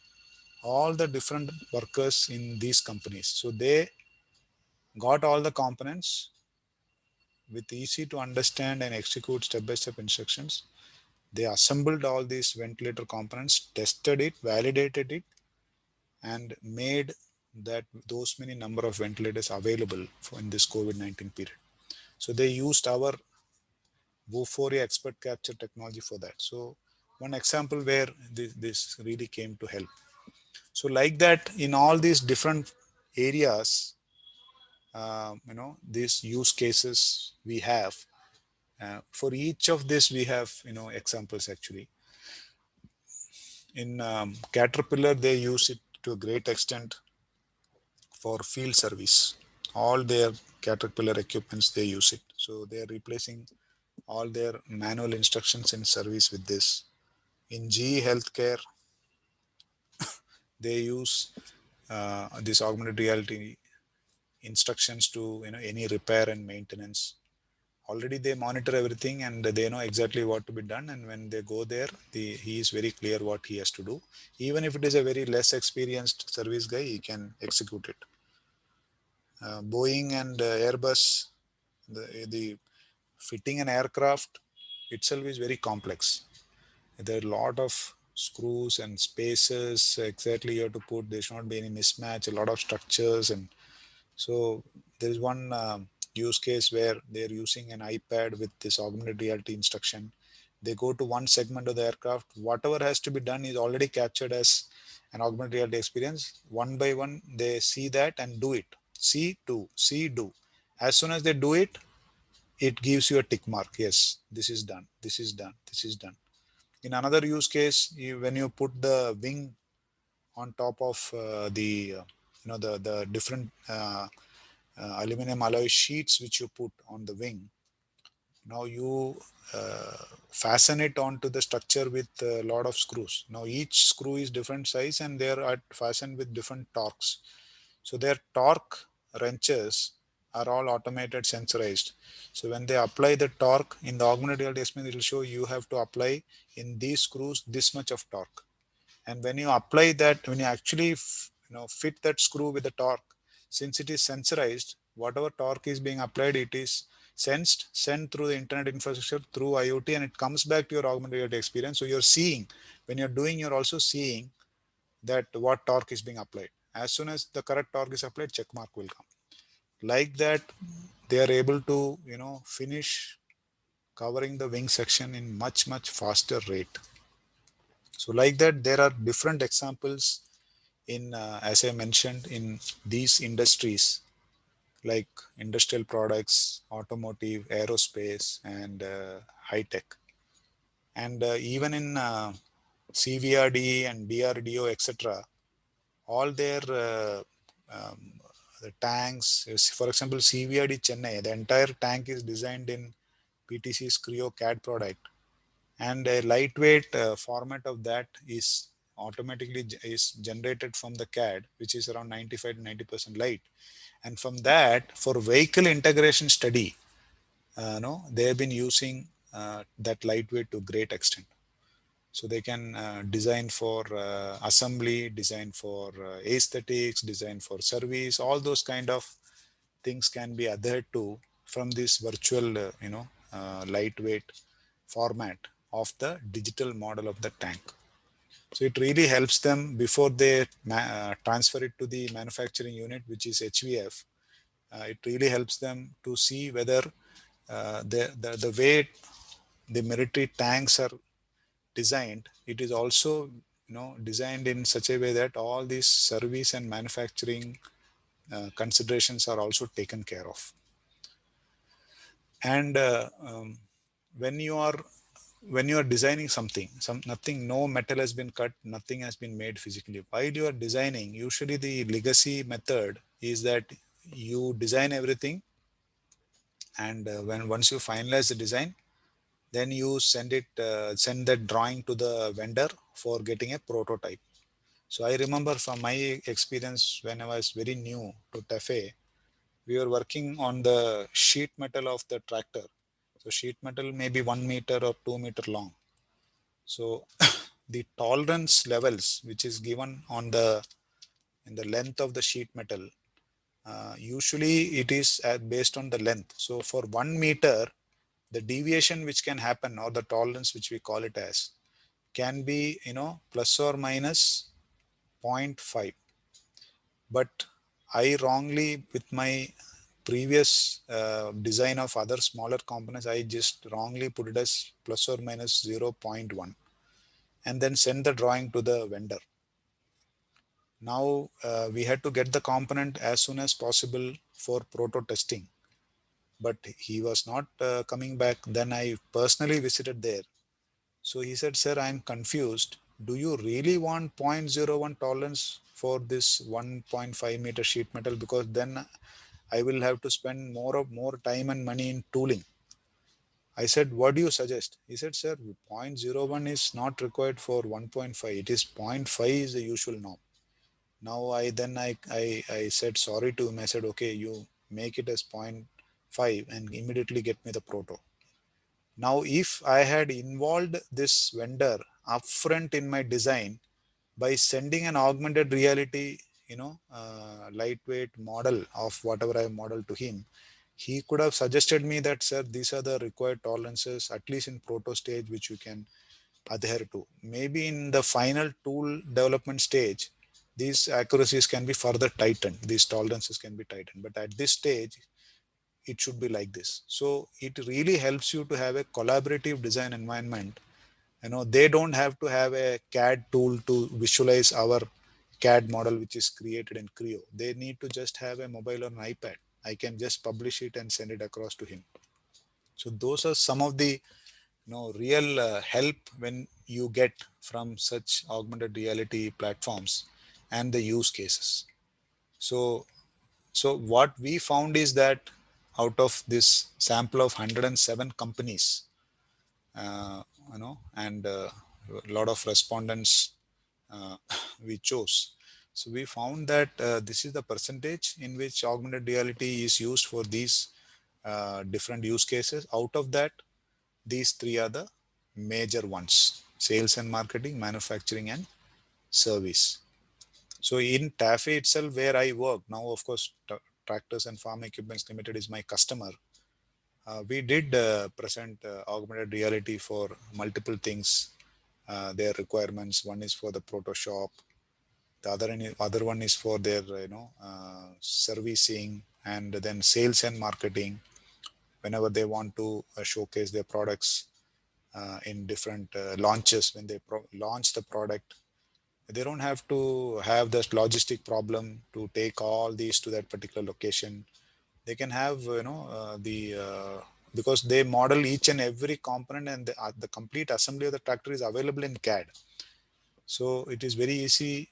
all the different workers in these companies. So they got all the components with easy to understand and execute step-by-step instructions. They assembled all these ventilator components, tested it, validated it, and made that those many number of ventilators available in this COVID-19 period. So they used our Vuforia expert capture technology for that. So one example where this really came to help. So like that, in all these different areas, these use cases we have. For each of this, we have examples actually. In Caterpillar, they use it to a great extent for field service. All their Caterpillar equipments, they use it. So they are replacing all their manual instructions in service with this. In GE Healthcare, they use this augmented reality instructions to any repair and maintenance. Already they monitor everything, and they know exactly what to be done, and when they go there, he is very clear what he has to do. Even if it is a very less experienced service guy, he can execute it. Boeing and Airbus, the fitting an aircraft itself is very complex. There are a lot of screws and spaces exactly you have to put. There should not be any mismatch, a lot of structures. And so there is one use case where they're using an iPad with this augmented reality instruction. They go to one segment of the aircraft. Whatever has to be done is already captured as an augmented reality experience. One by one, they see that and do it. See, do, see, do. As soon as they do it, it gives you a tick mark. Yes, this is done. This is done. This is done. In another use case, when you put the wing on top of the the different aluminum alloy sheets which you put on the wing. Now you fasten it onto the structure with a lot of screws. Now each screw is different size and they are fastened with different torques. So their torque wrenches are all automated sensorized. So when they apply the torque in the augmented reality experience, it will show you have to apply in these screws this much of torque. And when you apply that, when you actually fit that screw with the torque, since it is sensorized, whatever torque is being applied, it is sensed, sent through the internet infrastructure through IoT, and it comes back to your augmented reality experience. So you're seeing, when you're doing, you're also seeing that what torque is being applied. As soon as the correct torque is applied, check mark will come. Like that, they are able to finish covering the wing section in much faster rate. So like that, there are different examples in as I mentioned, in these industries like industrial products, automotive, aerospace, and high tech, and even in CVRD and DRDO, etc. All their the tanks, for example, CVRD Chennai, the entire tank is designed in PTC's Creo CAD product, and a lightweight format of that is automatically is generated from the CAD, which is around 95 to 90% light. And from that, for vehicle integration study, no, they have been using that lightweight to great extent. So they can design for assembly, design for aesthetics, design for service, all those kind of things can be adhered to from this virtual, lightweight format of the digital model of the tank. So it really helps them before they transfer it to the manufacturing unit, which is HVF. It really helps them to see whether the way the military tanks are designed, it is also designed in such a way that all these service and manufacturing considerations are also taken care of. And when you are when you are designing something, nothing, no metal has been cut, nothing has been made physically. While you are designing, usually the legacy method is that you design everything, and when once you finalize the design, then you send that drawing to the vendor for getting a prototype. So I remember from my experience when I was very new to TEFE, we were working on the sheet metal of the tractor. So sheet metal may be 1 meter or 2 meter long. So the tolerance levels which is given on the in the length of the sheet metal, usually it is based on the length. So for 1 meter, the deviation which can happen, or the tolerance which we call it as, can be plus or minus zero point 0.5. But I wrongly, with my previous design of other smaller components, I just wrongly put it as plus or minus 0.1, and then send the drawing to the vendor. Now we had to get the component as soon as possible for proto testing, but he was not coming back. Then I personally visited there. So he said, "Sir, I'm confused. Do you really want zero point zero 0.01 tolerance for this 1.5 meter sheet metal? Because then I will have to spend more time and money in tooling." I said, "What do you suggest?" He said, "Sir, zero point zero 0.01 is not required for 1.5. It is zero point 0.5 is the usual norm." Now I said sorry to him. I said, "Okay, you make it as zero point 0.5 and immediately get me the proto." Now, if I had involved this vendor upfront in my design by sending an augmented reality, lightweight model of whatever I modeled to him, he could have suggested me that, "Sir, these are the required tolerances, at least in proto stage, which you can adhere to. Maybe in the final tool development stage, these accuracies can be further tightened, these tolerances can be tightened. But at this stage, it should be like this." So it really helps you to have a collaborative design environment. They don't have to have a CAD tool to visualize our CAD model, which is created in Creo. They need to just have a mobile or an iPad. I can just publish it and send it across to him. So those are some of the real help when you get from such augmented reality platforms. and the use cases. So, so what we found is that out of this sample of 107 companies, uh, and a lot of respondents uh, we chose. So we found that this is the percentage in which augmented reality is used for these different use cases. Out of that, these three are the major ones: sales and marketing, manufacturing, and service. So in TAFE itself, where I work now, of course, Tractors and Farm Equipments Limited is my customer. We did present augmented reality for multiple things. Their requirements. One is for the Protoshop. The other one is for their servicing, and then sales and marketing. Whenever they want to showcase their products in different launches, when they launch the product, they don't have to have the logistic problem to take all these to that particular location. They can have the because they model each and every component, and the complete assembly of the tractor is available in CAD. So it is very easy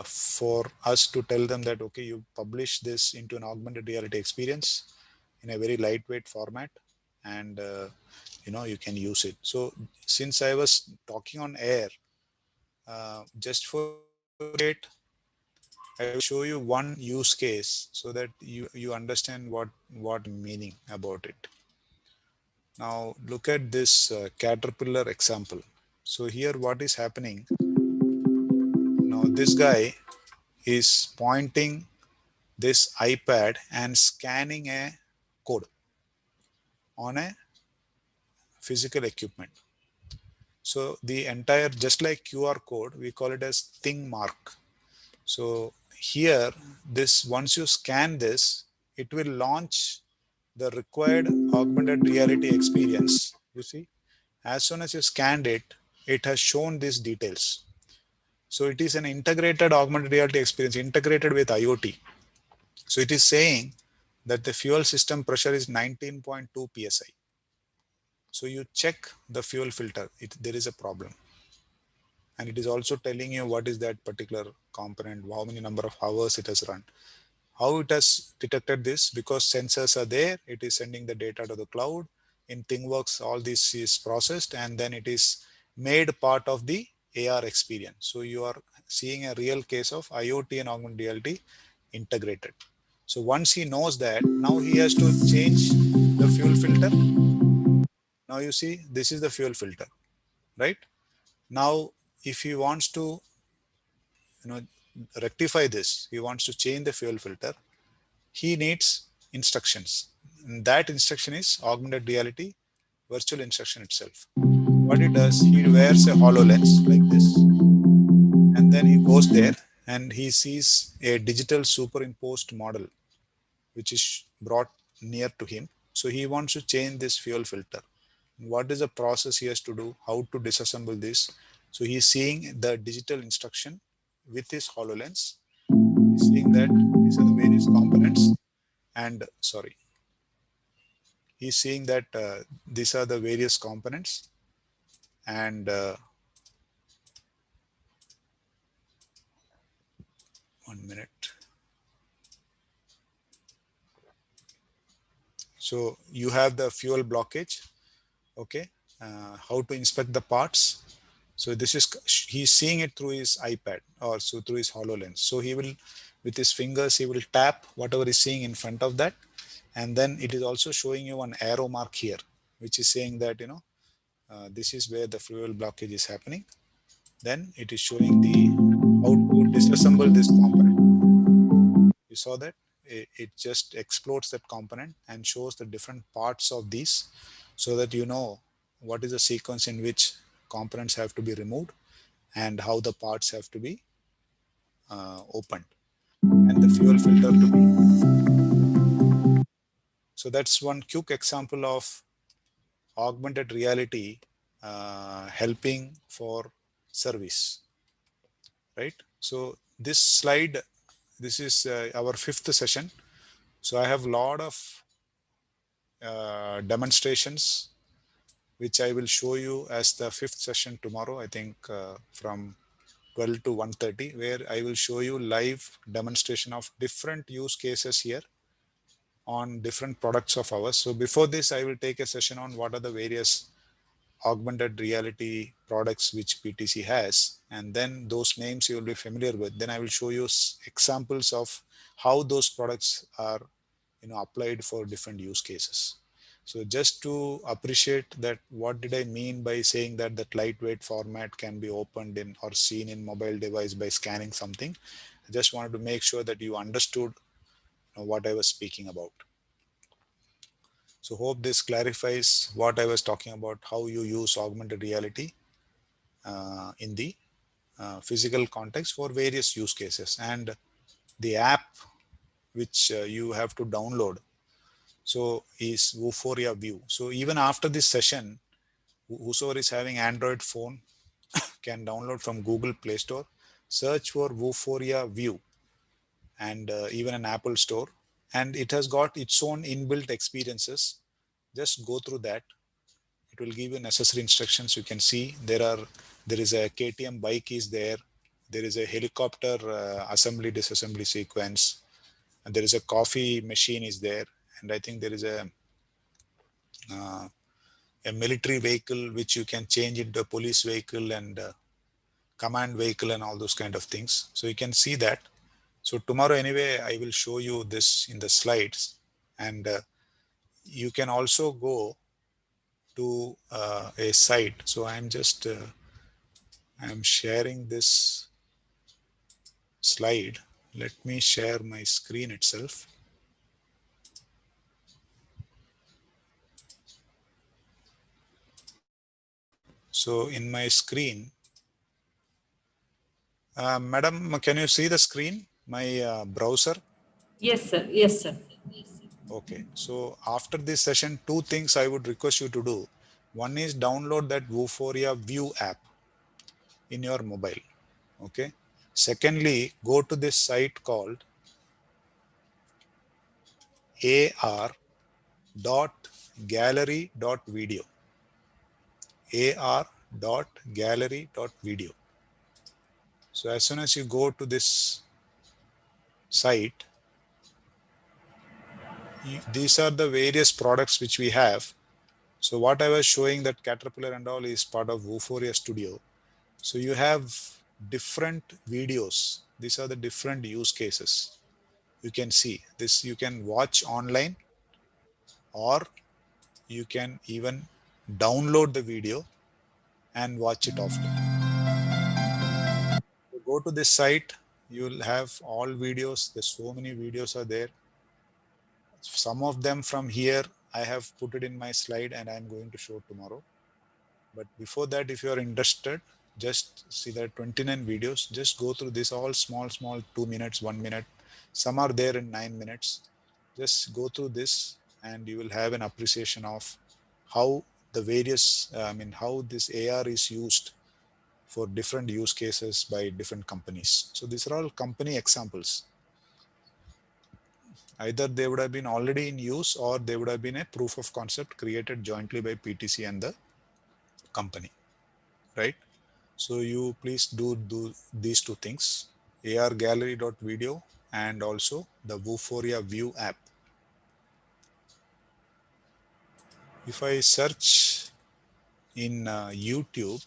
for us to tell them that, okay, you publish this into an augmented reality experience in a very lightweight format, and you can use it. So since I was talking on air, just for you to appreciate, I will show you one use case so that you understand what meaning about it. Now look at this caterpillar example. So here what is happening now, this guy is pointing this iPad and scanning a code on a physical equipment. So the entire, just like QR code, we call it as thing mark. So here, this once you scan this, it will launch the required augmented reality experience. You see, as soon as you scanned it, it has shown these details. So it is an integrated augmented reality experience, integrated with IoT. So it is saying that the fuel system pressure is 19.2 psi. So you check the fuel filter, there is a problem. And it is also telling you what is that particular component, how many number of hours it has run. How it has detected this? Because sensors are there, it is sending the data to the cloud. In ThingWorks, all this is processed and then it is made part of the AR experience. So you are seeing a real case of IoT and augmented reality integrated. So once he knows that, now he has to change the fuel filter. Now you see, this is the fuel filter, right? Now, if he wants to, you know, rectify this, he wants to change the fuel filter, he needs instructions. And that instruction is augmented reality virtual instruction itself. What he does, he wears a HoloLens like this, and then he goes there and he sees a digital superimposed model which is brought near to him. So he wants to change this fuel filter. What is the process he has to do? How to disassemble this? So he's seeing the digital instruction with his HoloLens. He's seeing that these are the various components, and sorry, he's seeing that these are the various components, and 1 minute. So you have the fuel blockage. Okay, how to inspect the parts. So this is, he's seeing it through his iPad or so through his HoloLens. So he will, with his fingers, he will tap whatever he's seeing in front of that, and then it is also showing you an arrow mark here, which is saying that this is where the fuel blockage is happening. Then it is showing the how to disassemble this component. You saw that it just explodes that component and shows the different parts of these, so that you know what is the sequence in which components have to be removed and how the parts have to be opened and the fuel filter to be. So that's one quick example of augmented reality helping for service, right? So this slide, this is our fifth session. So I have a lot of demonstrations which I will show you as the fifth session tomorrow. I think from 12 to 1:30, where I will show you live demonstration of different use cases here on different products of ours. So before this, I will take a session on what are the various augmented reality products which PTC has, and then those names you will be familiar with. Then I will show you examples of how those products are, applied for different use cases. So just to appreciate that, what did I mean by saying that that lightweight format can be opened in or seen in mobile device by scanning something? I just wanted to make sure that you understood, what I was speaking about. So hope this clarifies what I was talking about, how you use augmented reality in the physical context for various use cases, and the app which you have to download so is Vuforia View. So even after this session, whosoever is having Android phone can download from Google Play Store, search for Vuforia View, and even an Apple Store, and it has got its own inbuilt experiences. Just go through that. It will give you necessary instructions. You can see there is a KTM bike is there. There is a helicopter assembly disassembly sequence, and there is a coffee machine is there, and I think there is uh, a military vehicle which you can change into a police vehicle, and command vehicle, and all those kind of things. So you can see that. So tomorrow anyway, I will show you this in the slides, and you can also go to a site. So I'm sharing this slide. Let me share my screen itself. So in my screen, madam, can you see the screen, my browser? Yes, sir. Yes, sir. Okay. So after this session, two things I would request you to do. One is download that Vuforia View app in your mobile. Okay. Secondly, go to this site called ar.gallery.video. ar.gallery.video. So as soon as you go to this site, these are the various products which we have. So what I was showing, that Caterpillar and all, is part of Vuforia Studio. So you have different videos. These are the different use cases. You can see this, you can watch online, or you can even download the video and watch it offline. So go to this site, you'll have all videos. There's so many videos are there. Some of them from here I have put it in my slide and I'm going to show tomorrow. But before that, if you are interested, just see that 29 videos. Just go through this, all small 2 minutes, 1 minute. Some are there in 9 minutes. Just go through this and you will have an appreciation of how the various, how this AR is used for different use cases by different companies. So these are all company examples. Either they would have been already in use, or they would have been a proof of concept created jointly by PTC and the company, right? So you please do these two things, argallery.video and also the Vuforia View app. If I search in YouTube,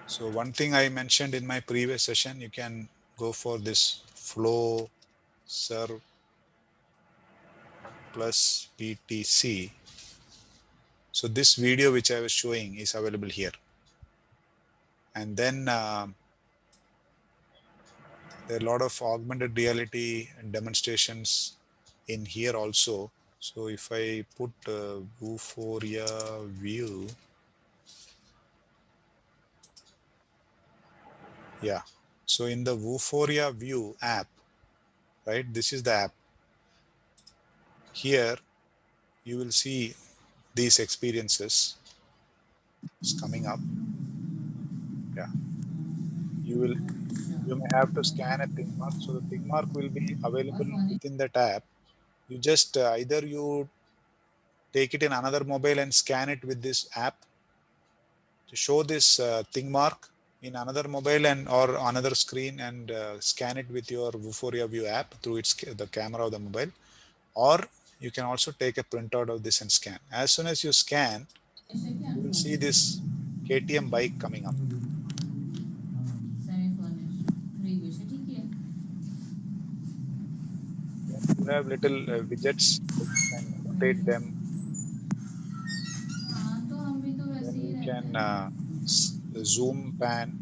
so one thing I mentioned in my previous session, you can go for this flow serve plus PTC. So this video which I was showing is available here. And then there are a lot of augmented reality demonstrations in here also. So if I put Vuforia View, yeah. So in the Vuforia View app, right, this is the app. Here you will see these experiences. It's coming up. Yeah. You may have to scan a thing mark. So the thing mark will be available within that app. You just either you take it in another mobile and scan it with this app, to show this thing mark in another mobile and or another screen and scan it with your Vuforia View app through the camera of the mobile, or you can also take a printout of this and scan. As soon as you scan, you will see this KTM bike coming up. Then you have little widgets that you can rotate them. Then you can zoom pan.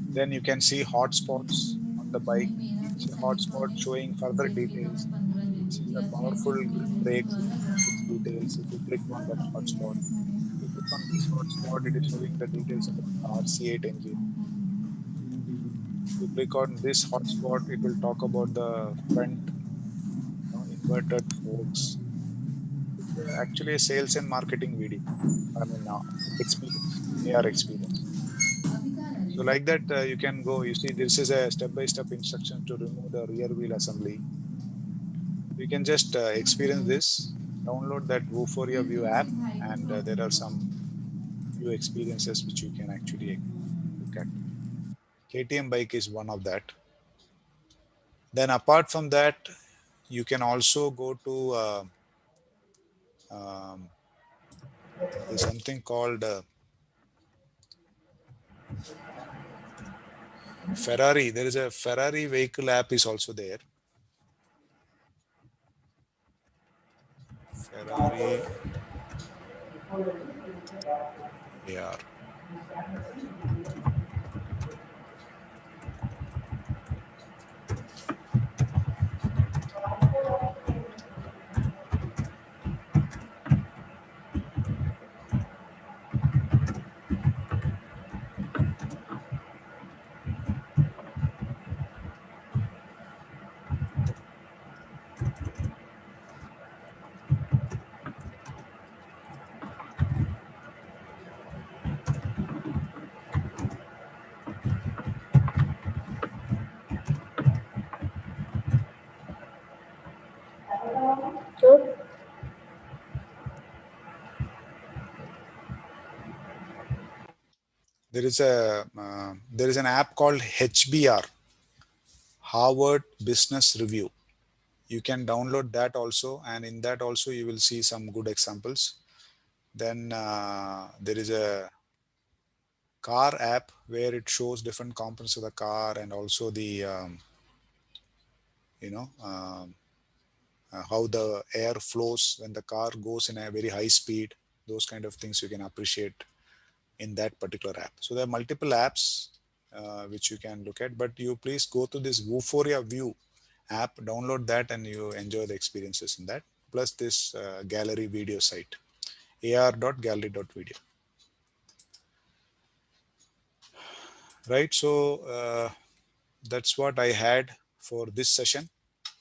Then you can see hotspots on the bike. Each hotspot showing further details. This is a powerful grip brakes. It shows its details. If you click on that hotspot, if you click on this hotspot, it is showing the details about the RC8 engine. If you click on this hotspot, it will talk about the front, inverted forks. It's actually a sales and marketing video. I mean, experience, AR experience. So like that, you can go. You see, this is a step-by-step instruction to remove the rear wheel assembly. You can just experience this. Download that Vuforia View app, and there are some few experiences which you can actually look at. KTM bike is one of that. Then apart from that, you can also go to um, there's something called Ferrari. There is a Ferrari vehicle app is also there. Ferrari AR. So, There is an app called HBR, Harvard Business Review. You can download that also, and in that also you will see some good examples. Then there is a car app where it shows different components of the car and also the you know how the air flows when the car goes in a very high speed. Those kind of things you can appreciate in that particular app. So there are multiple apps which you can look at, but you please go to this Vuforia View app, download that, and you enjoy the experiences in that. Plus this gallery video site, ar.gallery.video. Right. So that's what I had for this session.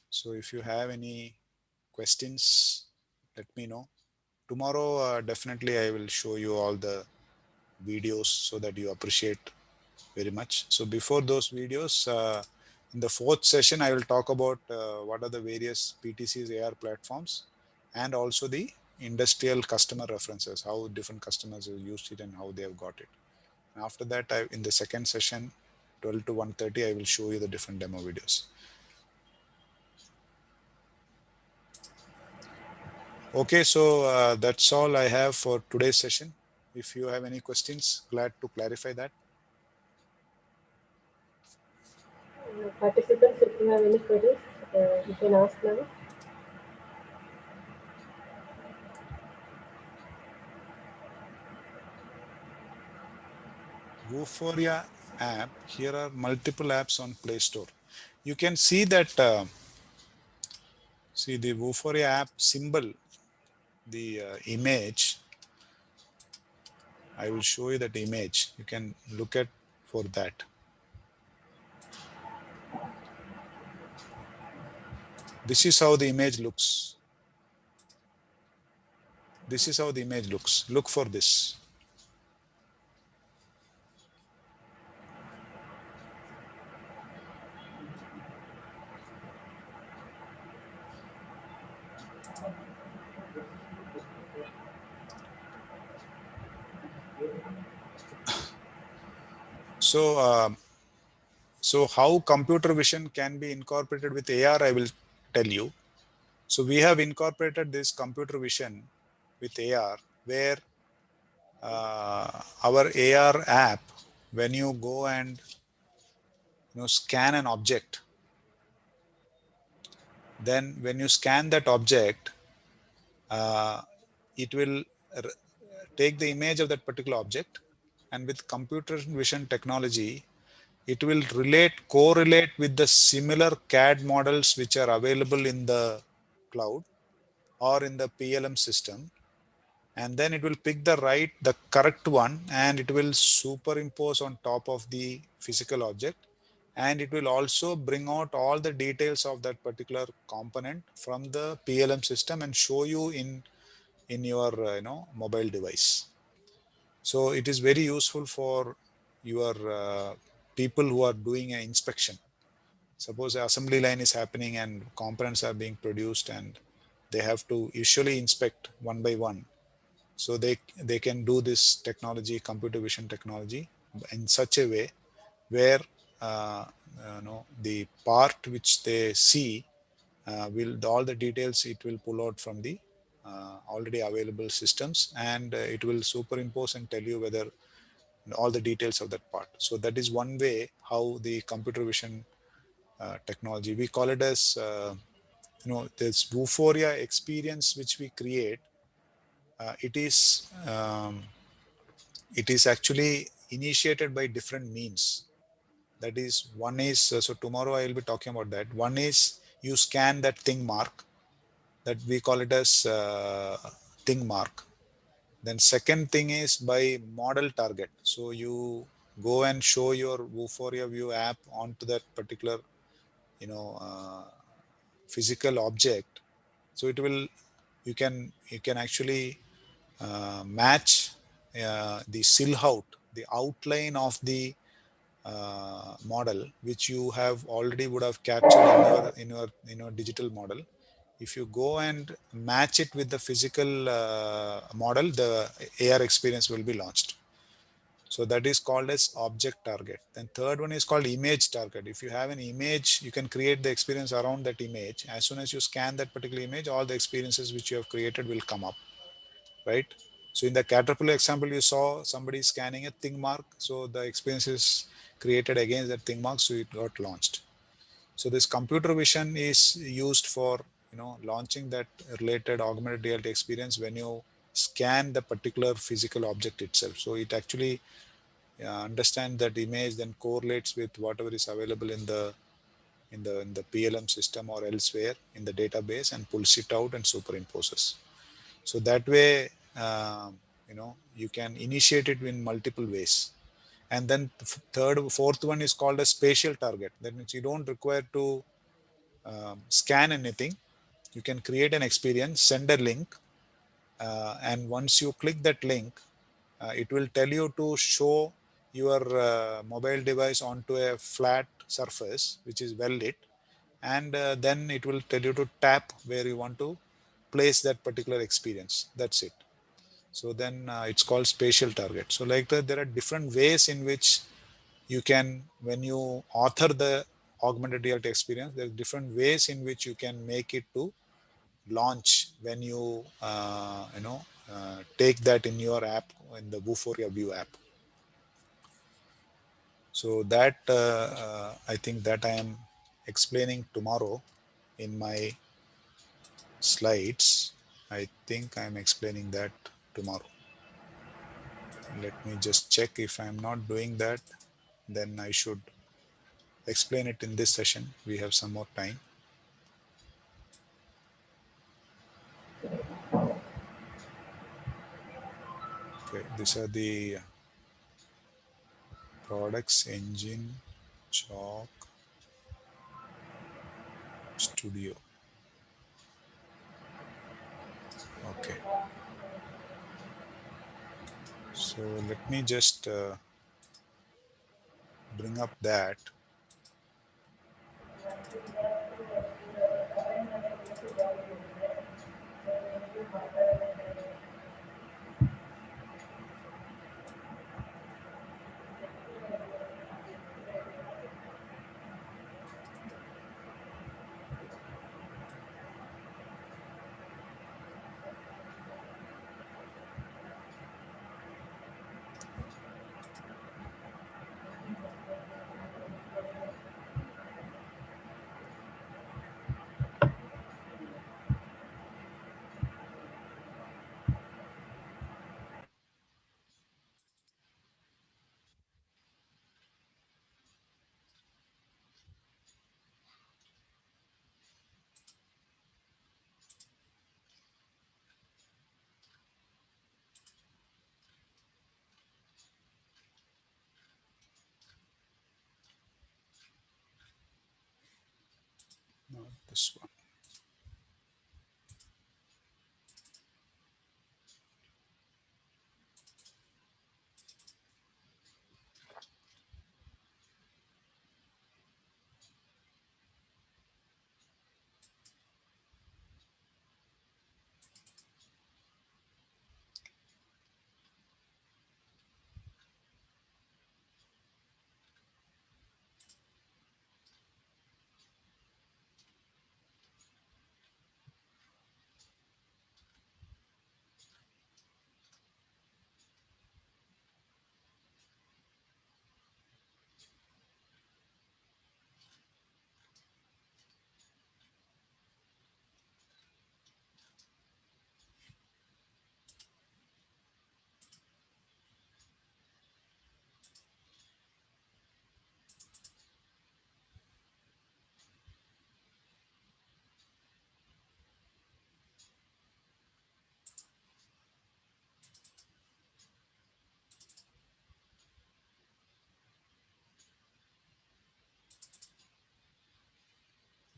So if you have any questions, let me know. Tomorrow, definitely I will show you all the videos so that you appreciate very much. So before those videos, in the fourth session, I will talk about what are the various PTCs AR platforms and also the industrial customer references, how different customers have used it and how they have got it. And after that, in the second session, 12 to 1:30, I will show you the different demo videos. Okay, so that's all I have for today's session. If you have any questions, glad to clarify that. participants, if you have any queries, you can ask now. Vuforia app, here are multiple apps on Play Store. You can see that, see the Vuforia app symbol, the image. I will show you that image. You can look at for that. This is how the image looks. This is how the image looks. Look for this. So, so how computer vision can be incorporated with AR, I will tell you. So we have incorporated this computer vision with AR, where our AR app, when you go and scan an object, then when you scan that object, uh, it will take the image of that particular object, and with computer vision technology, it will correlate with the similar CAD models which are available in the cloud or in the PLM system, and then it will pick the correct one, and it will superimpose on top of the physical object, and it will also bring out all the details of that particular component from the PLM system and show you in your mobile device. So it is very useful for your people who are doing an inspection. Suppose the assembly line is happening and components are being produced, and they have to usually inspect one by one. So they can do this technology, computer vision technology, in such a way where uh, the part which they see will all the details it will pull out from the already available systems, and it will superimpose and tell you whether all the details of that part. So that is one way how the computer vision technology, we call it as this euphoria experience which we create. It is actually initiated by different means. That is, one is so tomorrow I will be talking about that. One is you scan that thing mark, that we call it as thing mark. Then second thing is by model target. So you go and show your Euphoria View app onto that particular you know uh, physical object. So it will, you can actually match the silhouette, the outline of the model which you have already would have captured in your digital model. If you go and match it with the physical model, the AR experience will be launched. So that is called as object target. Then third one is called image target. If you have an image, you can create the experience around that image. As soon as you scan that particular image, all the experiences which you have created will come up, right? So in the Caterpillar example, you saw somebody scanning a thing mark. So the experience is created against that thing mark. So it got launched. So this computer vision is used for launching that related augmented reality experience when you scan the particular physical object itself. So it actually understands that image, then correlates with whatever is available in the PLM system or elsewhere in the database, and pulls it out and superimposes. So that way, you can initiate it in multiple ways. And then fourth one is called a spatial target. That means you don't require to scan anything. You can create an experience, send a link, and once you click that link, it will tell you to show your mobile device onto a flat surface which is well lit, and then it will tell you to tap where you want to place that particular experience. That's it. So then it's called spatial target. So like that, there are different ways in which you can, when you author the augmented reality experience, there are different ways in which you can make it to launch when you take that in your app, in the Vuforia View app. So that I think that I am explaining tomorrow in my slides. I think I'm explaining that tomorrow. Let me just check. If I'm not doing that, then I should explain it in this session. We have some more time. Okay, these are the products: engine, chalk, studio. Okay, so let me just bring up that. this one.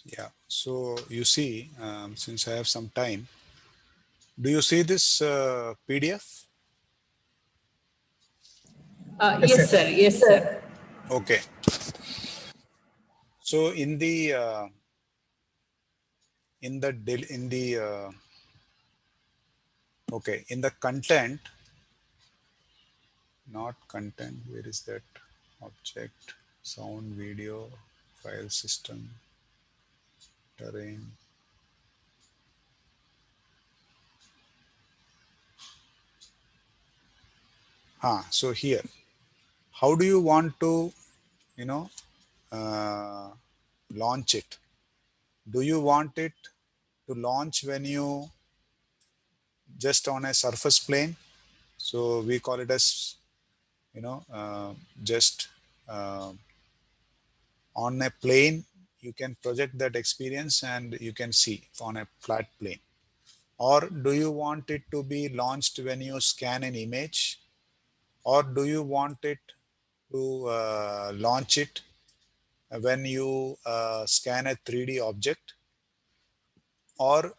Yeah, so you see, since I have some time, do you see this PDF? Yes, sir. Yes, sir. Okay. So in the okay, in the content, not content, where is that? Object, sound, video, file system, terrain. So here, how do you want to, you know, uh, launch it? Do you want it to launch when you just on a surface plane? So we call it as, you know, just uh, on a plane, you can project that experience and you can see on a flat plane. Or do you want it to be launched when you scan an image? Or do you want it to launch it when you scan a 3D object? Or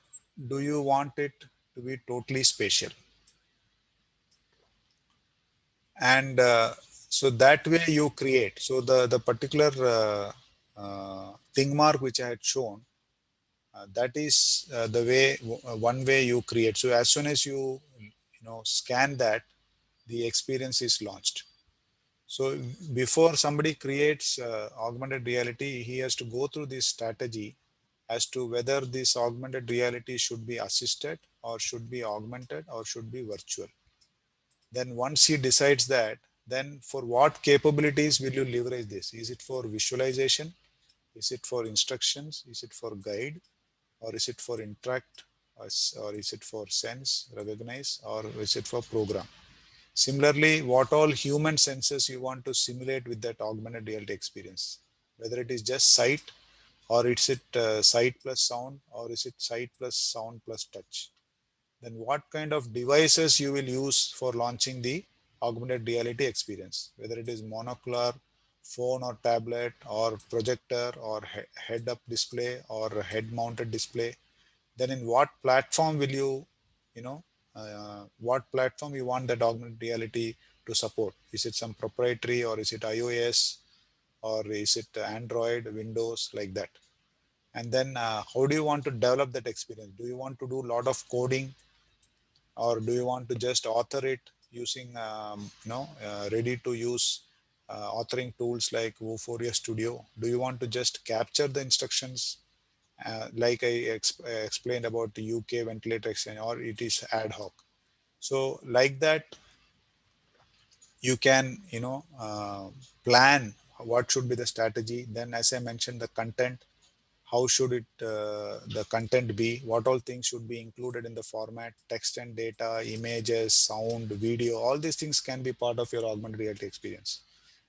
do you want it to be totally spatial? And so that way you create. So the particular thing mark which I had shown, that is the way, one way you create. So as soon as you know, scan that, the experience is launched. So before somebody creates augmented reality, he has to go through this strategy as to whether this augmented reality should be assisted or should be augmented or should be virtual. Then once he decides that, then for what capabilities will you leverage this? Is it for visualization? Is it for instructions? Is it for guide? Or is it for interact? Or is it for sense, recognize? Or is it for program? Similarly, what all human senses you want to simulate with that augmented reality experience? Whether it is just sight, or is it sight plus sound, or is it sight plus sound plus touch? Then what kind of devices you will use for launching the augmented reality experience, whether it is monocular, phone or tablet, or projector, or head up display, or head mounted display. Then in what platform will you know, what platform you want that augmented reality to support? Is it some proprietary, or is it iOS, or is it Android, Windows, like that? And then how do you want to develop that experience? Do you want to do a lot of coding, or do you want to just author it using you know, ready to use authoring tools like Vuforia Studio? Do you want to just capture the instructions like I explained about the UK ventilator exchange, or it is ad hoc? So like that, you can, you know, plan what should be the strategy. Then as I mentioned, the content, how should it the content be, what all things should be included in the format, text and data, images, sound, video, all these things can be part of your augmented reality experience.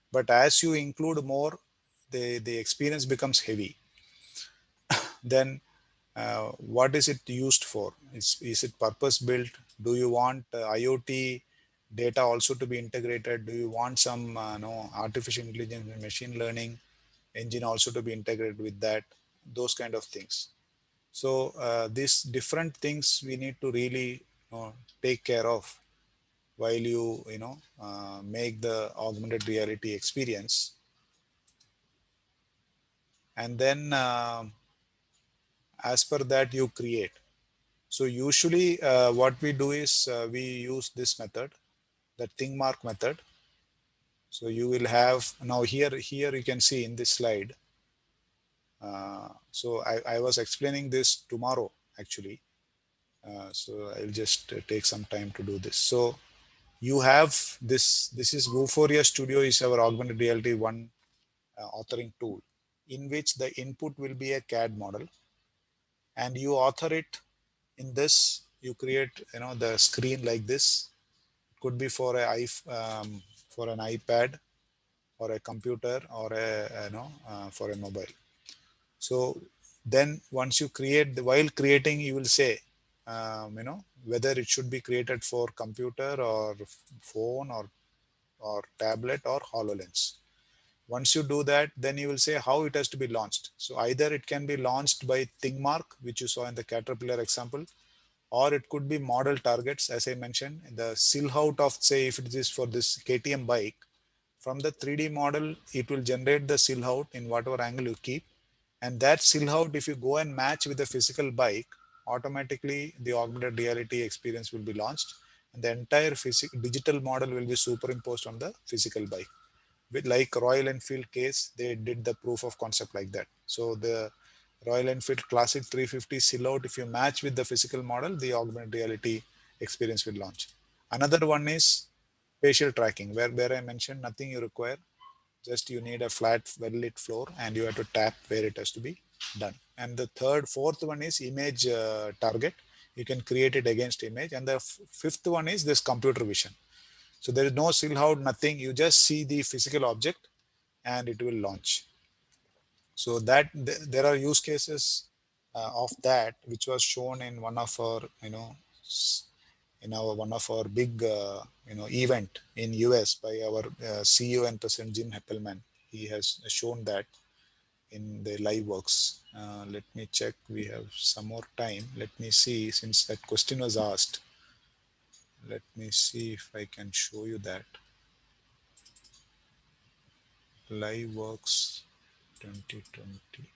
But as you include more, the experience becomes heavy. Then what is it used for? Is it purpose built? Do you want IoT data also to be integrated? Do you want some no, artificial intelligence and machine learning engine also to be integrated with that? Those kind of things. So these different things we need to really take care of while you make the augmented reality experience. And then as per that you create. So usually what we do is we use this method, the thing mark method. So you will have now here you can see in this slide. So I was explaining this tomorrow actually. So I'll just take some time to do this. So you have this is Vuforia Studio is our augmented reality one authoring tool in which the input will be a CAD model and you author it in this. You create the screen like this. It could be for for an iPad or a computer or for a mobile. So then once you create while creating you will say whether it should be created for computer or phone or tablet or HoloLens. Once you do that, then you will say how it has to be launched. So either it can be launched by ThingMark, which you saw in the Caterpillar example, or it could be model targets, as I mentioned, the silhouette of, say, if it is for this KTM bike, from the 3D model, it will generate the silhouette in whatever angle you keep. And that silhouette, if you go and match with the physical bike, automatically the augmented reality experience will be launched. And the entire digital model will be superimposed on the physical bike. With like Royal Enfield case, they did the proof of concept like that. So the Royal Enfield Classic 350 silhouette, if you match with the physical model, the augmented reality experience will launch. Another one is facial tracking, where I mentioned nothing you require, just you need a flat, well-lit floor and you have to tap where it has to be done. And the fourth one is image target. You can create it against image. And the fifth one is this computer vision. So there is no silhouette, nothing. You just see the physical object and it will launch. So that there are use cases of that, which was shown in one of our, in our one of our big, event in US by our CEO and President Jim Heppelman. He has shown that in the live works. Let me check. We have some more time. Let me see, since that question was asked. Let me see if I can show you that. Live works 2020.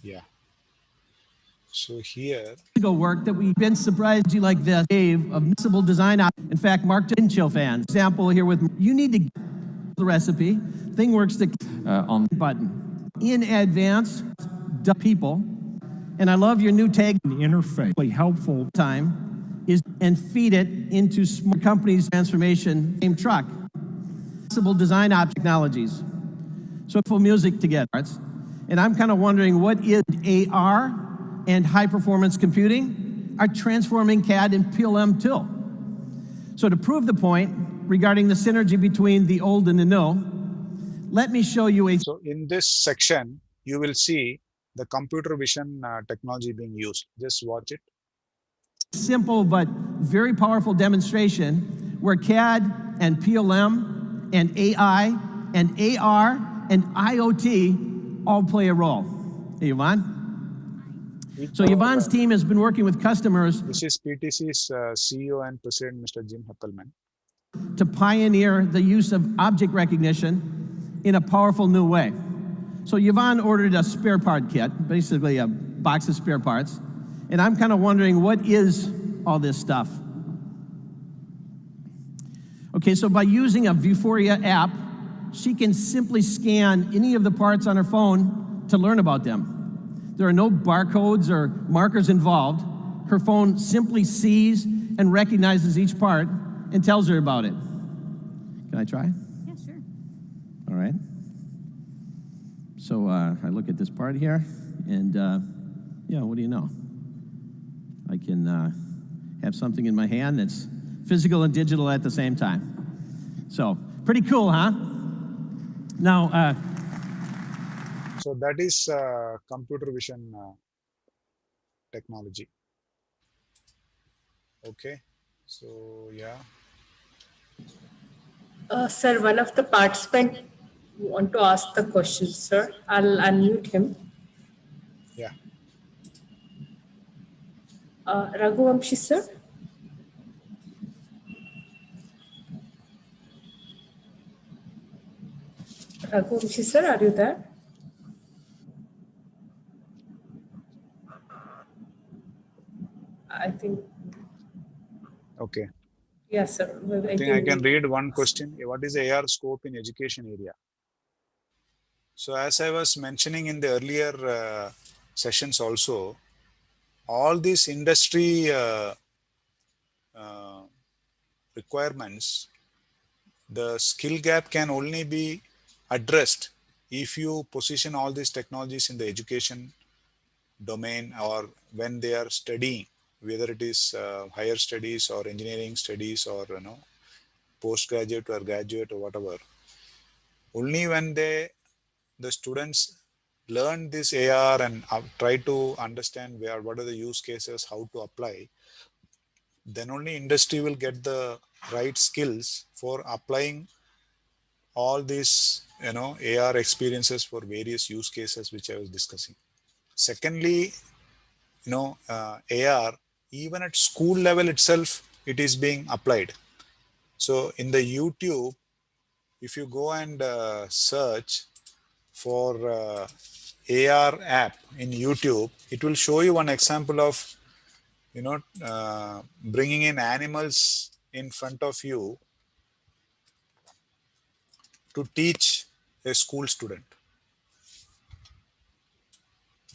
Yeah. So here, work that we've been surprised you like this wave of visible design. In fact, Mark Chill fans. Example here with you need to get the recipe. ThingWorks the on button in advance. People, and I love your new tag interface. Really helpful time is and feed it into smart companies transformation. Same truck. Visible design technologies. So full music together. And I'm kind of wondering what is AR and high performance computing are transforming CAD and PLM too. So to prove the point regarding the synergy between the old and the new, let me show you a. So in this section, you will see the computer vision technology being used. Just watch it. Simple but very powerful demonstration where CAD and PLM and AI and AR and IoT all play a role. Hey, Yvonne? So Yvonne's team has been working with customers. This is PTC's CEO and President, Mr. Jim Heppelman. To pioneer the use of object recognition in a powerful new way. So Yvonne ordered a spare part kit, basically a box of spare parts. And I'm kind of wondering, what is all this stuff? Okay, so by using a Vuforia app, she can simply scan any of the parts on her phone to learn about them. There are no barcodes or markers involved. Her phone simply sees and recognizes each part and tells her about it. Can I try? Yeah, sure. All right. So I look at this part here, and yeah, what do you know? I can have something in my hand that's physical and digital at the same time. So pretty cool, huh? Now, So that is computer vision technology. Okay. So yeah. Sir, one of the participants want to ask the question, sir. I'll unmute him. Yeah. Raghuvanshi, sir. Raghuvanshi, sir, are you there? I think, Okay. yes, sir. I think I can read one question. What is the AR scope in education area? So as I was mentioning in the earlier sessions also, all these industry uh, requirements, the skill gap can only be addressed if you position all these technologies in the education domain, or when they are studying, whether it is higher studies or engineering studies, or postgraduate or graduate or whatever. Only when the students learn this AR and try to understand what are the use cases, how to apply, then only industry will get the right skills for applying all these AR experiences for various use cases which I was discussing. Secondly, AR, even at school level itself, it is being applied. So in the YouTube, if you go and search for AR app in YouTube, it will show you one example of bringing in animals in front of you to teach a school student.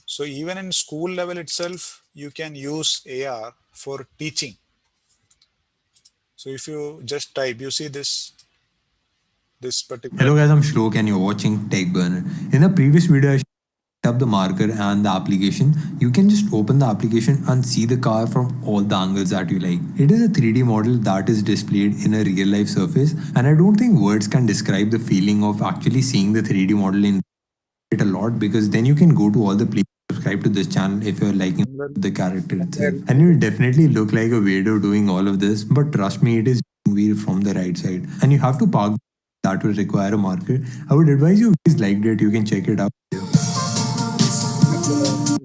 So even in school level itself, you can use AR for teaching. So if you just type, you see this particular. Hello guys, I'm Shlok and you're watching Tech Burner. In the previous video, I showed up the marker and the application. You can just open the application and see the car from all the angles that you like. It is a 3D model that is displayed in a real life surface, and I don't think words can describe the feeling of actually seeing the 3D model in it a lot, because then you can go to all the places, subscribe to this channel if you're liking the character itself, and you'll definitely look like a weirdo doing all of this, but trust me, it is wheel from the right side and you have to park. That will require a marker. I would advise you guys liked it, you can check it out.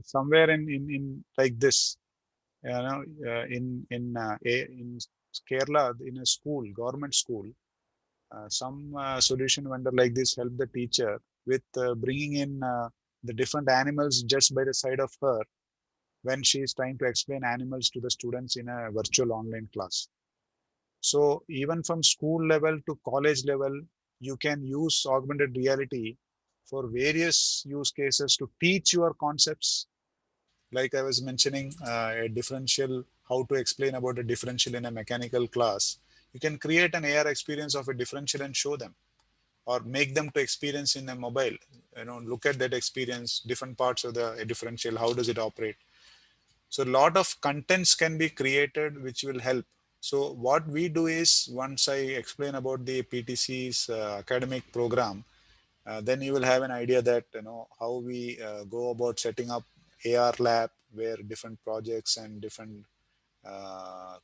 Somewhere in like this, in Kerala, in a school, government school, some solution vendor like this help the teacher with bringing in the different animals just by the side of her when she is trying to explain animals to the students in a virtual online class. So even from school level to college level, you can use augmented reality for various use cases to teach your concepts. Like I was mentioning, a differential, how to explain about a differential in a mechanical class. You can create an AR experience of a differential and show them, or make them to experience in a mobile. Look at that experience, different parts of the differential, how does it operate. So a lot of contents can be created which will help. So what we do is, once I explain about the PTC's academic program, then you will have an idea that how we go about setting up AR lab, where different projects and different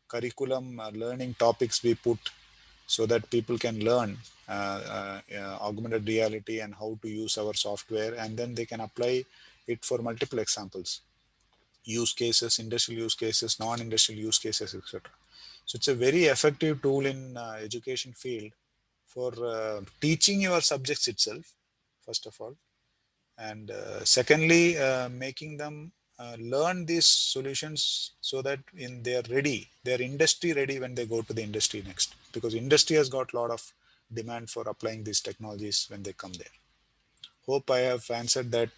curriculum learning topics we put, so that people can learn augmented reality and how to use our software, and then they can apply it for multiple examples, use cases, industrial use cases, non-industrial use cases, etc. So it's a very effective tool in education field for teaching your subjects itself, first of all, and secondly, making them learn these solutions so that they're ready, they're industry ready when they go to the industry next, because industry has got a lot of demand for applying these technologies when they come there. Hope I have answered that,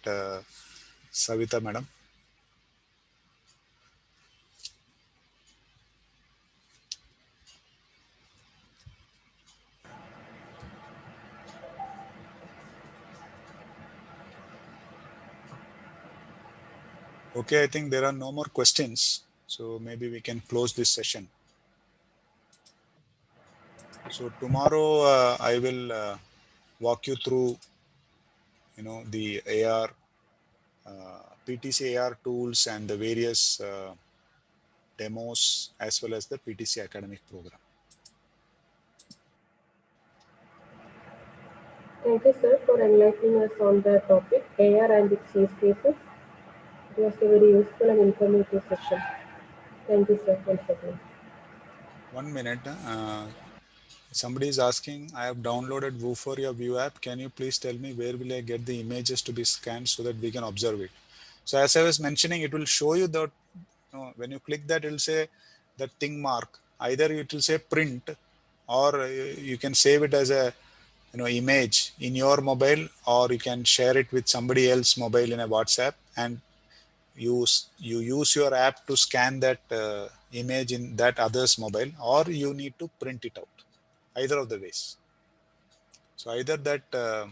Savita madam. Okay, I think there are no more questions, so maybe we can close this session. So tomorrow I will walk you through, the AR, PTC AR tools and the various demos, as well as the PTC academic program. Thank you, sir, for enlightening us on the topic AR and its use cases. It was a very useful and informative session. Thank you, sir, once again. 1 minute. Somebody is asking, I have downloaded Vuforia View app. Can you please tell me where will I get the images to be scanned so that we can observe it? So as I was mentioning, it will show you that when you click that, it will say that thing mark. Either it will say print, or you can save it as a image in your mobile, or you can share it with somebody else mobile in a WhatsApp, and you use your app to scan that image in that other's mobile, or you need to print it out. Either of the ways. So either that the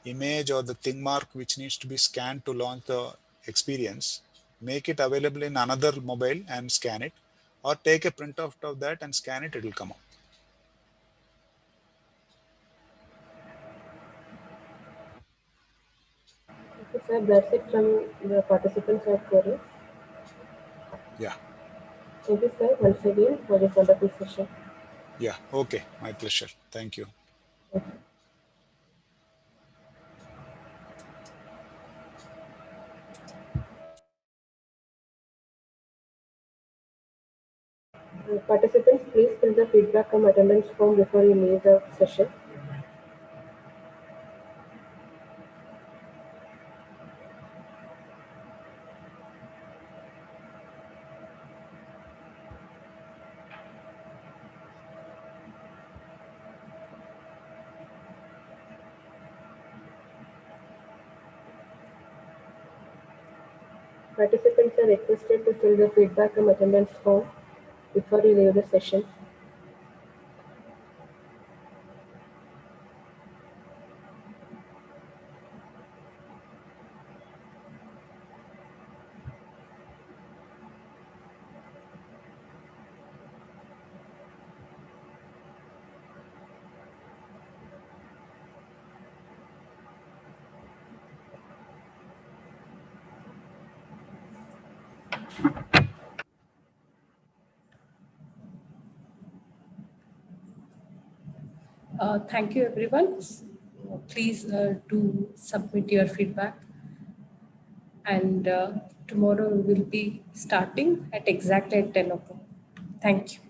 image or the thing mark which needs to be scanned to launch the experience, make it available in another mobile and scan it, or take a print out of that and scan it, it will come up. Okay, sir, that's it from the participants of queries. Yeah. Thank you, sir, once again for this wonderful session. Yeah. Okay. My pleasure. Thank you. Thank you. Participants, please fill the feedback and attendance form before you leave the session. Participants are requested to fill the feedback and attendance form before you leave the session. Thank you, everyone. Please do submit your feedback. And tomorrow we will be starting at exactly at 10 o'clock. Thank you.